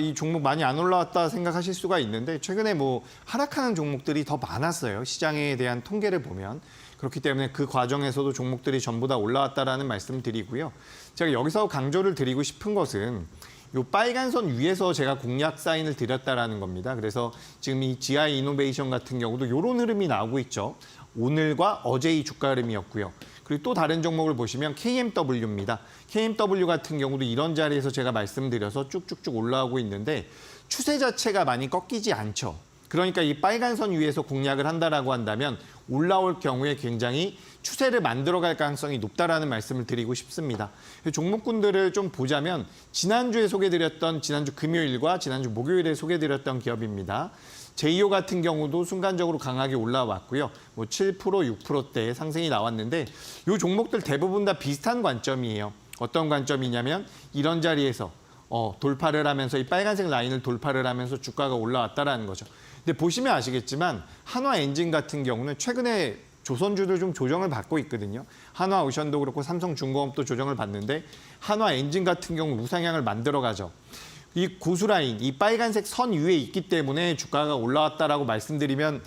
이 종목 많이 안 올라왔다 생각하실 수가 있는데 최근에 하락하는 종목들이 더 많았어요. 시장에 대한 통계를 보면. 그렇기 때문에 그 과정에서도 종목들이 전부 다 올라왔다라는 말씀을 드리고요. 제가 여기서 강조를 드리고 싶은 것은 이 빨간 선 위에서 제가 공략 사인을 드렸다라는 겁니다. 그래서 지금 이 GI 이노베이션 같은 경우도 이런 흐름이 나오고 있죠. 오늘과 어제의 주가 흐름이었고요. 그리고 또 다른 종목을 보시면 KMW입니다. KMW 같은 경우도 이런 자리에서 제가 말씀드려서 쭉쭉쭉 올라오고 있는데 추세 자체가 많이 꺾이지 않죠. 그러니까 이 빨간 선 위에서 공략을 한다라고 한다면 올라올 경우에 굉장히 추세를 만들어갈 가능성이 높다라는 말씀을 드리고 싶습니다. 종목군들을 좀 보자면 지난주 금요일과 지난주 목요일에 소개드렸던 기업입니다. 제이오 같은 경우도 순간적으로 강하게 올라왔고요. 7%, 6%대 상승이 나왔는데 이 종목들 대부분 다 비슷한 관점이에요. 어떤 관점이냐면 이런 자리에서 돌파를 하면서 이 빨간색 라인을 돌파를 하면서 주가가 올라왔다라는 거죠. 근데 보시면 아시겠지만 한화엔진 같은 경우는 최근에 조선주들 좀 조정을 받고 있거든요. 한화오션도 그렇고 삼성중공업도 조정을 받는데 한화엔진 같은 경우 우상향을 만들어가죠. 이 고수라인, 이 빨간색 선 위에 있기 때문에 주가가 올라왔다라고 말씀드리면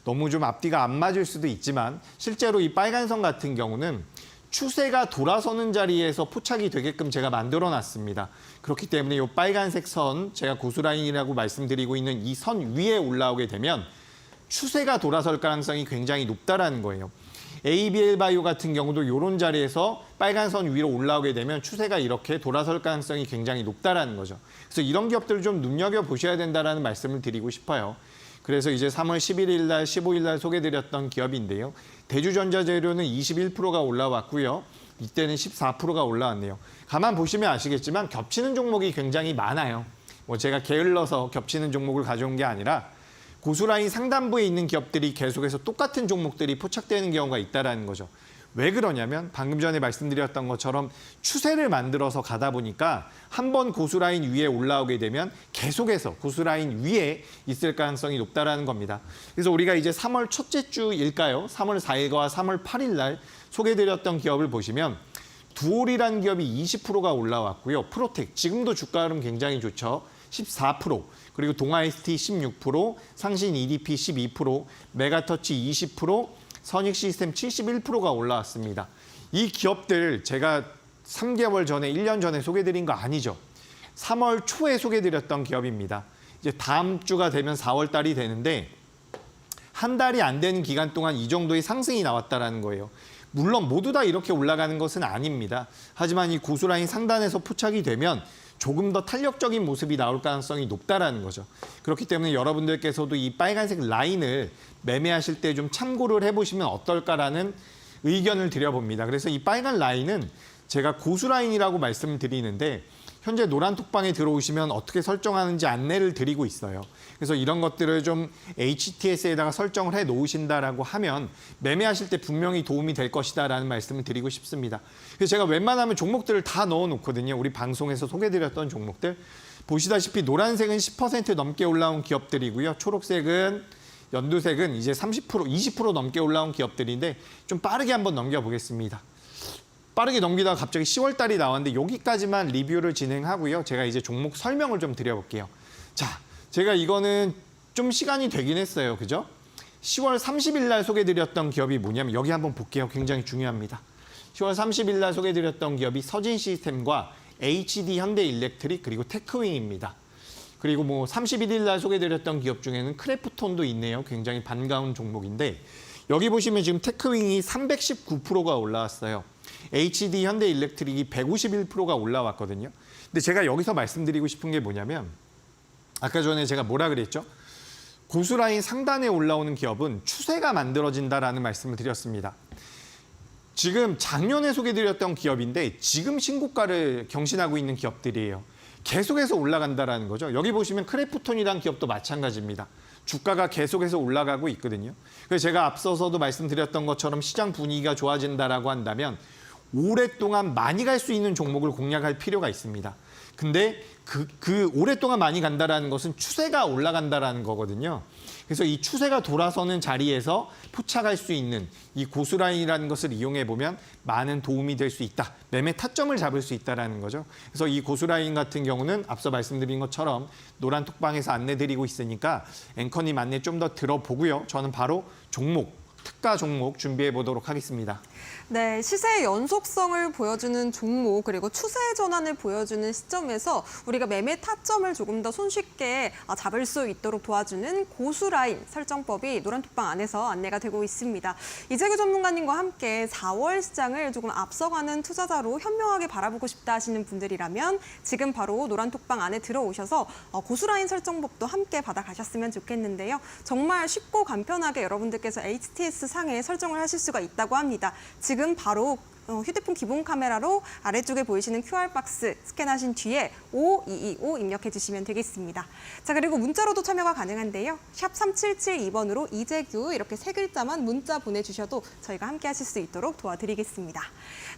너무 좀 앞뒤가 안 맞을 수도 있지만 실제로 이 빨간 선 같은 경우는 추세가 돌아서는 자리에서 포착이 되게끔 제가 만들어놨습니다. 그렇기 때문에 이 빨간색 선, 제가 고수라인이라고 말씀드리고 있는 이 선 위에 올라오게 되면 추세가 돌아설 가능성이 굉장히 높다라는 거예요. ABL 바이오 같은 경우도 이런 자리에서 빨간 선 위로 올라오게 되면 추세가 이렇게 돌아설 가능성이 굉장히 높다라는 거죠. 그래서 이런 기업들을 좀 눈여겨보셔야 된다는 말씀을 드리고 싶어요. 그래서 이제 3월 11일 날, 15일 날 소개드렸던 기업인데요. 대주전자재료는 21%가 올라왔고요. 이때는 14%가 올라왔네요. 가만 보시면 아시겠지만 겹치는 종목이 굉장히 많아요. 제가 게을러서 겹치는 종목을 가져온 게 아니라 고수라인 상단부에 있는 기업들이 계속해서 똑같은 종목들이 포착되는 경우가 있다는 거죠. 왜 그러냐면 방금 전에 말씀드렸던 것처럼 추세를 만들어서 가다 보니까 한번 고수라인 위에 올라오게 되면 계속해서 고수라인 위에 있을 가능성이 높다는 겁니다. 그래서 우리가 이제 3월 첫째 주일까요? 3월 4일과 3월 8일 날 소개드렸던 기업을 보시면 두올이라는 기업이 20%가 올라왔고요. 프로텍, 지금도 주가 흐름 굉장히 좋죠. 14%, 그리고 동아ST 16%, 상신 EDP 12%, 메가터치 20%, 선익시스템 71%가 올라왔습니다. 이 기업들 제가 3개월 전에, 1년 전에 소개드린 거 아니죠. 3월 초에 소개드렸던 기업입니다. 이제 다음 주가 되면 4월 달이 되는데 한 달이 안 되는 기간 동안 이 정도의 상승이 나왔다는 거예요. 물론 모두 다 이렇게 올라가는 것은 아닙니다. 하지만 이 고수라인 상단에서 포착이 되면 조금 더 탄력적인 모습이 나올 가능성이 높다라는 거죠. 그렇기 때문에 여러분들께서도 이 빨간색 라인을 매매하실 때 좀 참고를 해보시면 어떨까라는 의견을 드려봅니다. 그래서 이 빨간 라인은 제가 고수라인이라고 말씀을 드리는데 현재 노란톡방에 들어오시면 어떻게 설정하는지 안내를 드리고 있어요. 그래서 이런 것들을 좀 HTS에다가 설정을 해 놓으신다라고 하면 매매하실 때 분명히 도움이 될 것이다라는 말씀을 드리고 싶습니다. 그래서 제가 웬만하면 종목들을 다 넣어 놓거든요. 우리 방송에서 소개드렸던 종목들. 보시다시피 노란색은 10% 넘게 올라온 기업들이고요. 초록색은 연두색은 이제 30%, 20% 넘게 올라온 기업들인데 좀 빠르게 한번 넘겨보겠습니다. 빠르게 넘기다가 갑자기 10월 달이 나왔는데 여기까지만 리뷰를 진행하고요. 제가 이제 종목 설명을 좀 드려볼게요. 자, 제가 이거는 좀 시간이 되긴 했어요. 그죠? 10월 30일 날 소개드렸던 기업이 뭐냐면 여기 한번 볼게요. 굉장히 중요합니다. 10월 30일 날 소개드렸던 기업이 서진 시스템과 HD 현대일렉트릭 그리고 테크윙입니다. 그리고 뭐 31일 날 소개드렸던 기업 중에는 크래프톤도 있네요. 굉장히 반가운 종목인데 여기 보시면 지금 테크윙이 319%가 올라왔어요. HD 현대일렉트릭이 151%가 올라왔거든요. 근데 제가 여기서 말씀드리고 싶은 게 뭐냐면 아까 전에 제가 뭐라 그랬죠? 고수라인 상단에 올라오는 기업은 추세가 만들어진다라는 말씀을 드렸습니다. 지금 작년에 소개드렸던 기업인데 지금 신고가를 경신하고 있는 기업들이에요. 계속해서 올라간다라는 거죠. 여기 보시면 크래프톤이라는 기업도 마찬가지입니다. 주가가 계속해서 올라가고 있거든요. 그래서 제가 앞서서도 말씀드렸던 것처럼 시장 분위기가 좋아진다라고 한다면 오랫동안 많이 갈 수 있는 종목을 공략할 필요가 있습니다. 근데 그 오랫동안 많이 간다라는 것은 추세가 올라간다라는 거거든요. 그래서 이 추세가 돌아서는 자리에서 포착할 수 있는 이 고수라인이라는 것을 이용해 보면 많은 도움이 될 수 있다. 매매 타점을 잡을 수 있다라는 거죠. 그래서 이 고수라인 같은 경우는 앞서 말씀드린 것처럼 노란 톡방에서 안내드리고 있으니까 앵커님 안내 좀 더 들어보고요. 저는 바로 특가 종목 준비해 보도록 하겠습니다. 네, 시세의 연속성을 보여주는 종목 그리고 추세 전환을 보여주는 시점에서 우리가 매매 타점을 조금 더 손쉽게 잡을 수 있도록 도와주는 고수라인 설정법이 노란톡방 안에서 안내가 되고 있습니다. 이재규 전문가님과 함께 4월 시장을 조금 앞서가는 투자자로 현명하게 바라보고 싶다 하시는 분들이라면 지금 바로 노란톡방 안에 들어오셔서 고수라인 설정법도 함께 받아가셨으면 좋겠는데요. 정말 쉽고 간편하게 여러분들께서 HTS 상에 설정을 하실 수가 있다고 합니다. 지금 바로 휴대폰 기본 카메라로 아래쪽에 보이시는 QR박스 스캔하신 뒤에 5225 입력해 주시면 되겠습니다. 자, 그리고 문자로도 참여가 가능한데요. 샵 3772번으로 이재규 이렇게 세 글자만 문자 보내주셔도 저희가 함께 하실 수 있도록 도와드리겠습니다.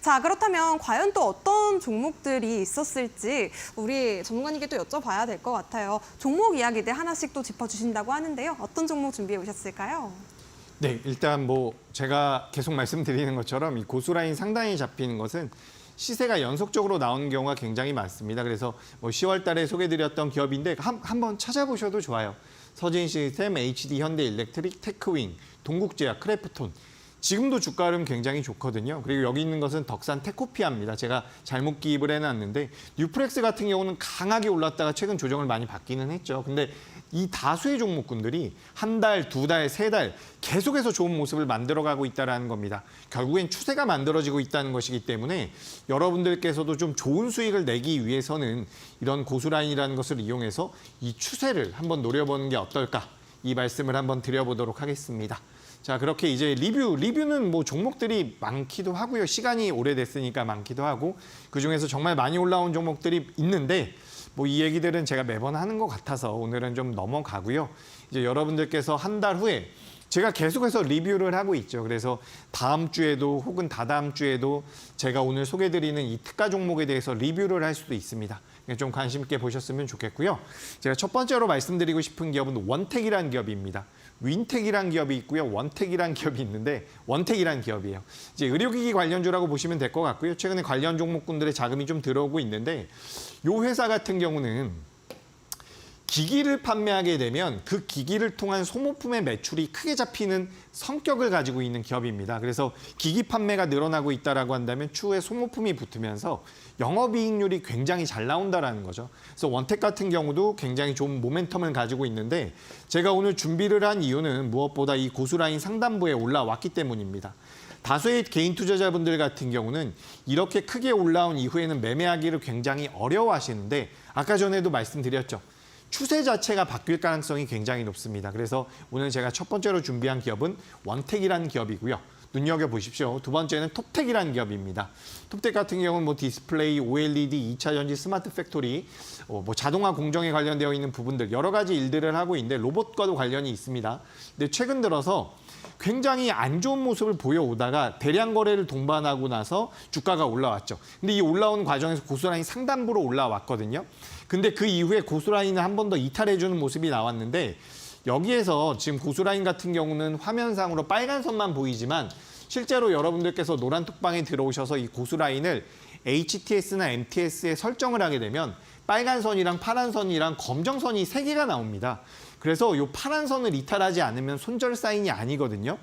자, 그렇다면 과연 또 어떤 종목들이 있었을지 우리 전문가님께 또 여쭤봐야 될 것 같아요. 종목 이야기들 하나씩 또 짚어주신다고 하는데요. 어떤 종목 준비해 오셨을까요? 네, 일단 뭐 제가 계속 말씀드리는 것처럼 이 고수라인 상단이 잡히는 것은 시세가 연속적으로 나오는 경우가 굉장히 많습니다. 그래서 뭐 10월 달에 소개드렸던 기업인데 한번 찾아보셔도 좋아요. 서진 시스템, HD 현대일렉트릭, 테크윙, 동국제약, 크래프톤. 지금도 주가 흐름 굉장히 좋거든요. 그리고 여기 있는 것은 덕산 테코피아입니다. 제가 잘못 기입을 해놨는데 뉴프렉스 같은 경우는 강하게 올랐다가 최근 조정을 많이 받기는 했죠. 근데 이 다수의 종목군들이 한 달, 두 달, 세 달 계속해서 좋은 모습을 만들어가고 있다는 겁니다. 결국엔 추세가 만들어지고 있다는 것이기 때문에 여러분들께서도 좀 좋은 수익을 내기 위해서는 이런 고수라인이라는 것을 이용해서 이 추세를 한번 노려보는 게 어떨까 이 말씀을 한번 드려보도록 하겠습니다. 자, 그렇게 이제 리뷰는 뭐 종목들이 많기도 하고요. 시간이 오래됐으니까 많기도 하고 그중에서 정말 많이 올라온 종목들이 있는데 뭐 이 얘기들은 제가 매번 하는 것 같아서 오늘은 좀 넘어가고요. 이제 여러분들께서 한 달 후에 제가 계속해서 리뷰를 하고 있죠. 그래서 다음 주에도 혹은 다다음 주에도 제가 오늘 소개드리는 이 특가 종목에 대해서 리뷰를 할 수도 있습니다. 좀 관심 있게 보셨으면 좋겠고요. 제가 첫 번째로 말씀드리고 싶은 기업은 원택이라는 기업입니다. 윈택이라는 기업이 있고요. 원택이라는 기업이 있는데 원택이라는 기업이에요. 이제 의료기기 관련주라고 보시면 될 것 같고요. 최근에 관련 종목군들의 자금이 좀 들어오고 있는데 이 회사 같은 경우는 기기를 판매하게 되면 그 기기를 통한 소모품의 매출이 크게 잡히는 성격을 가지고 있는 기업입니다. 그래서 기기 판매가 늘어나고 있다라고 한다면 추후에 소모품이 붙으면서 영업이익률이 굉장히 잘 나온다라는 거죠. 그래서 원택 같은 경우도 굉장히 좋은 모멘텀을 가지고 있는데 제가 오늘 준비를 한 이유는 무엇보다 이 고수라인 상단부에 올라왔기 때문입니다. 다수의 개인 투자자분들 같은 경우는 이렇게 크게 올라온 이후에는 매매하기를 굉장히 어려워하시는데 아까 전에도 말씀드렸죠. 추세 자체가 바뀔 가능성이 굉장히 높습니다. 그래서 오늘 제가 첫 번째로 준비한 기업은 원택이라는 기업이고요. 눈여겨보십시오. 두 번째는 톱텍이라는 기업입니다. 톱텍 같은 경우는 뭐 디스플레이, OLED, 2차 전지, 스마트 팩토리, 뭐 자동화 공정에 관련되어 있는 부분들 여러 가지 일들을 하고 있는데 로봇과도 관련이 있습니다. 근데 최근 들어서 굉장히 안 좋은 모습을 보여오다가 대량 거래를 동반하고 나서 주가가 올라왔죠. 근데 이 올라온 과정에서 고수라인 상단부로 올라왔거든요. 근데 그 이후에 고수라인을 한 번 더 이탈해주는 모습이 나왔는데 여기에서 지금 고수라인 같은 경우는 화면상으로 빨간 선만 보이지만 실제로 여러분들께서 노란 톡방에 들어오셔서 이 고수라인을 HTS나 MTS에 설정을 하게 되면 빨간 선이랑 파란 선이랑 검정 선이 3개가 나옵니다. 그래서 이 파란 선을 이탈하지 않으면 손절 사인이 아니거든요.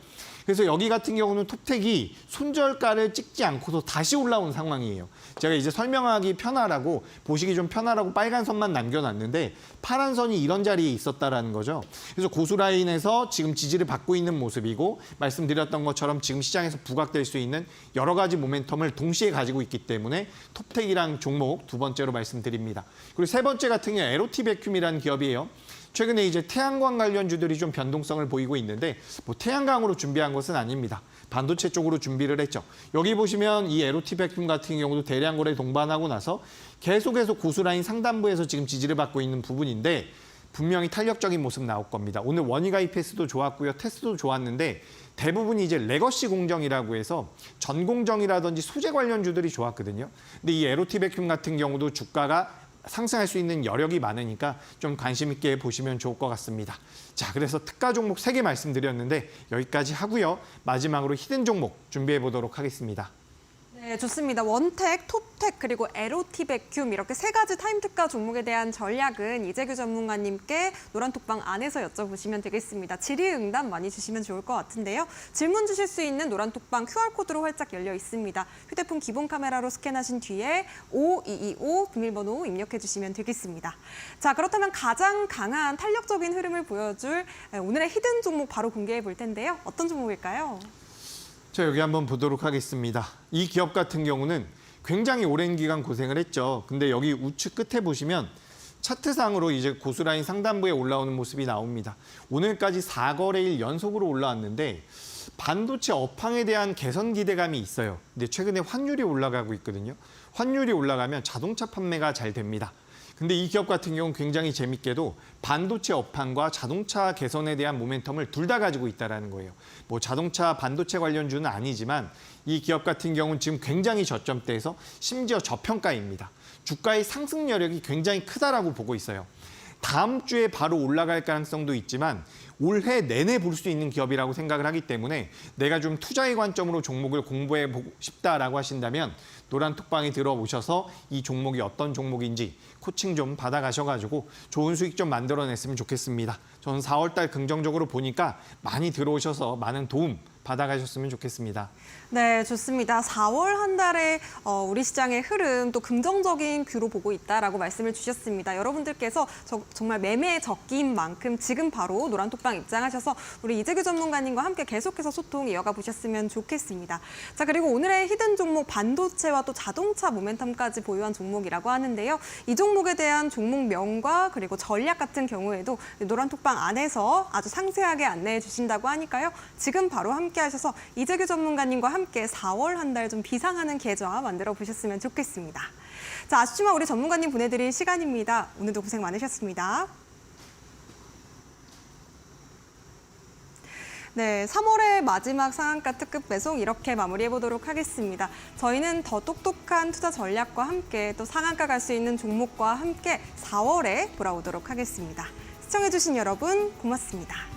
그래서 여기 같은 경우는 톱택이 손절가를 찍지 않고서 다시 올라온 상황이에요. 제가 이제 설명하기 편하라고, 보시기 좀 편하라고 빨간 선만 남겨놨는데 파란 선이 이런 자리에 있었다라는 거죠. 그래서 고수라인에서 지금 지지를 받고 있는 모습이고, 말씀드렸던 것처럼 지금 시장에서 부각될 수 있는 여러 가지 모멘텀을 동시에 가지고 있기 때문에 톱택이랑 종목 두 번째로 말씀드립니다. 그리고 세 번째 같은 경우 에로티 베큐이라는 기업이에요. 최근에 이제 태양광 관련주들이 좀 변동성을 보이고 있는데 뭐 태양광으로 준비한 것은 아닙니다. 반도체 쪽으로 준비를 했죠. 여기 보시면 이 에로티 베큐 같은 경우도 대량 거래 동반하고 나서 계속해서 고수라인 상단부에서 지금 지지를 받고 있는 부분인데 분명히 탄력적인 모습 나올 겁니다. 오늘 원희가 EPS도 좋았고요. 테스도 좋았는데 대부분이 이제 레거시 공정이라고 해서 전공정이라든지 소재 관련주들이 좋았거든요. 근데 이 에로티 베큐 같은 경우도 주가가 상승할 수 있는 여력이 많으니까 좀 관심 있게 보시면 좋을 것 같습니다. 자, 그래서 특가 종목 3개 말씀드렸는데 여기까지 하고요. 마지막으로 히든 종목 준비해 보도록 하겠습니다. 네, 좋습니다. 원택, 톱택, 그리고 에로티 베큐 이렇게 3가지 타임 특가 종목에 대한 전략은 이재규 전문가님께 노란톡방 안에서 여쭤보시면 되겠습니다. 질의응답 많이 주시면 좋을 것 같은데요. 질문 주실 수 있는 노란톡방 QR코드로 활짝 열려 있습니다. 휴대폰 기본 카메라로 스캔하신 뒤에 5225 비밀번호 입력해 주시면 되겠습니다. 자, 그렇다면 가장 강한 탄력적인 흐름을 보여줄 오늘의 히든 종목 바로 공개해 볼 텐데요. 어떤 종목일까요? 자, 여기 한번 보도록 하겠습니다. 이 기업 같은 경우는 굉장히 오랜 기간 고생을 했죠. 근데 여기 우측 끝에 보시면 차트상으로 이제 고수라인 상단부에 올라오는 모습이 나옵니다. 오늘까지 4거래일 연속으로 올라왔는데 반도체 업황에 대한 개선 기대감이 있어요. 근데 최근에 환율이 올라가고 있거든요. 환율이 올라가면 자동차 판매가 잘 됩니다. 근데 이 기업 같은 경우는 굉장히 재밌게도 반도체 업황과 자동차 개선에 대한 모멘텀을 둘 다 가지고 있다는 거예요. 뭐 자동차 반도체 관련주는 아니지만 이 기업 같은 경우는 지금 굉장히 저점대에서 심지어 저평가입니다. 주가의 상승 여력이 굉장히 크다라고 보고 있어요. 다음 주에 바로 올라갈 가능성도 있지만 올해 내내 볼 수 있는 기업이라고 생각을 하기 때문에 내가 좀 투자의 관점으로 종목을 공부해 보고 싶다라고 하신다면 노란톡방에 들어오셔서 이 종목이 어떤 종목인지 코칭 좀 받아가셔가지고 좋은 수익 좀 만들어냈으면 좋겠습니다. 저는 4월 달 긍정적으로 보니까 많이 들어오셔서 많은 도움 받아가셨으면 좋겠습니다. 네, 좋습니다. 4월 한 달에 우리 시장의 흐름 또 긍정적인 뷰로 보고 있다라고 말씀을 주셨습니다. 여러분들께서 정말 매매 적기인 만큼 지금 바로 노란톡방 입장하셔서 우리 이재규 전문가님과 함께 계속해서 소통 이어가 보셨으면 좋겠습니다. 자, 그리고 오늘의 히든 종목 반도체와 또 자동차 모멘텀까지 보유한 종목이라고 하는데요. 이 종목에 대한 종목명과 그리고 전략 같은 경우에도 노란톡방 안에서 아주 상세하게 안내해 주신다고 하니까요. 지금 바로 함께 하셔서 이재규 전문가님과 함께 4월 한 달 좀 비상하는 계좌 만들어 보셨으면 좋겠습니다. 자, 아쉽지만 우리 전문가님 보내드릴 시간입니다. 오늘도 고생 많으셨습니다. 네, 3월의 마지막 상한가 특급 배송 이렇게 마무리해 보도록 하겠습니다. 저희는 더 똑똑한 투자 전략과 함께 또 상한가 갈 수 있는 종목과 함께 4월에 돌아오도록 하겠습니다. 시청해주신 여러분 고맙습니다.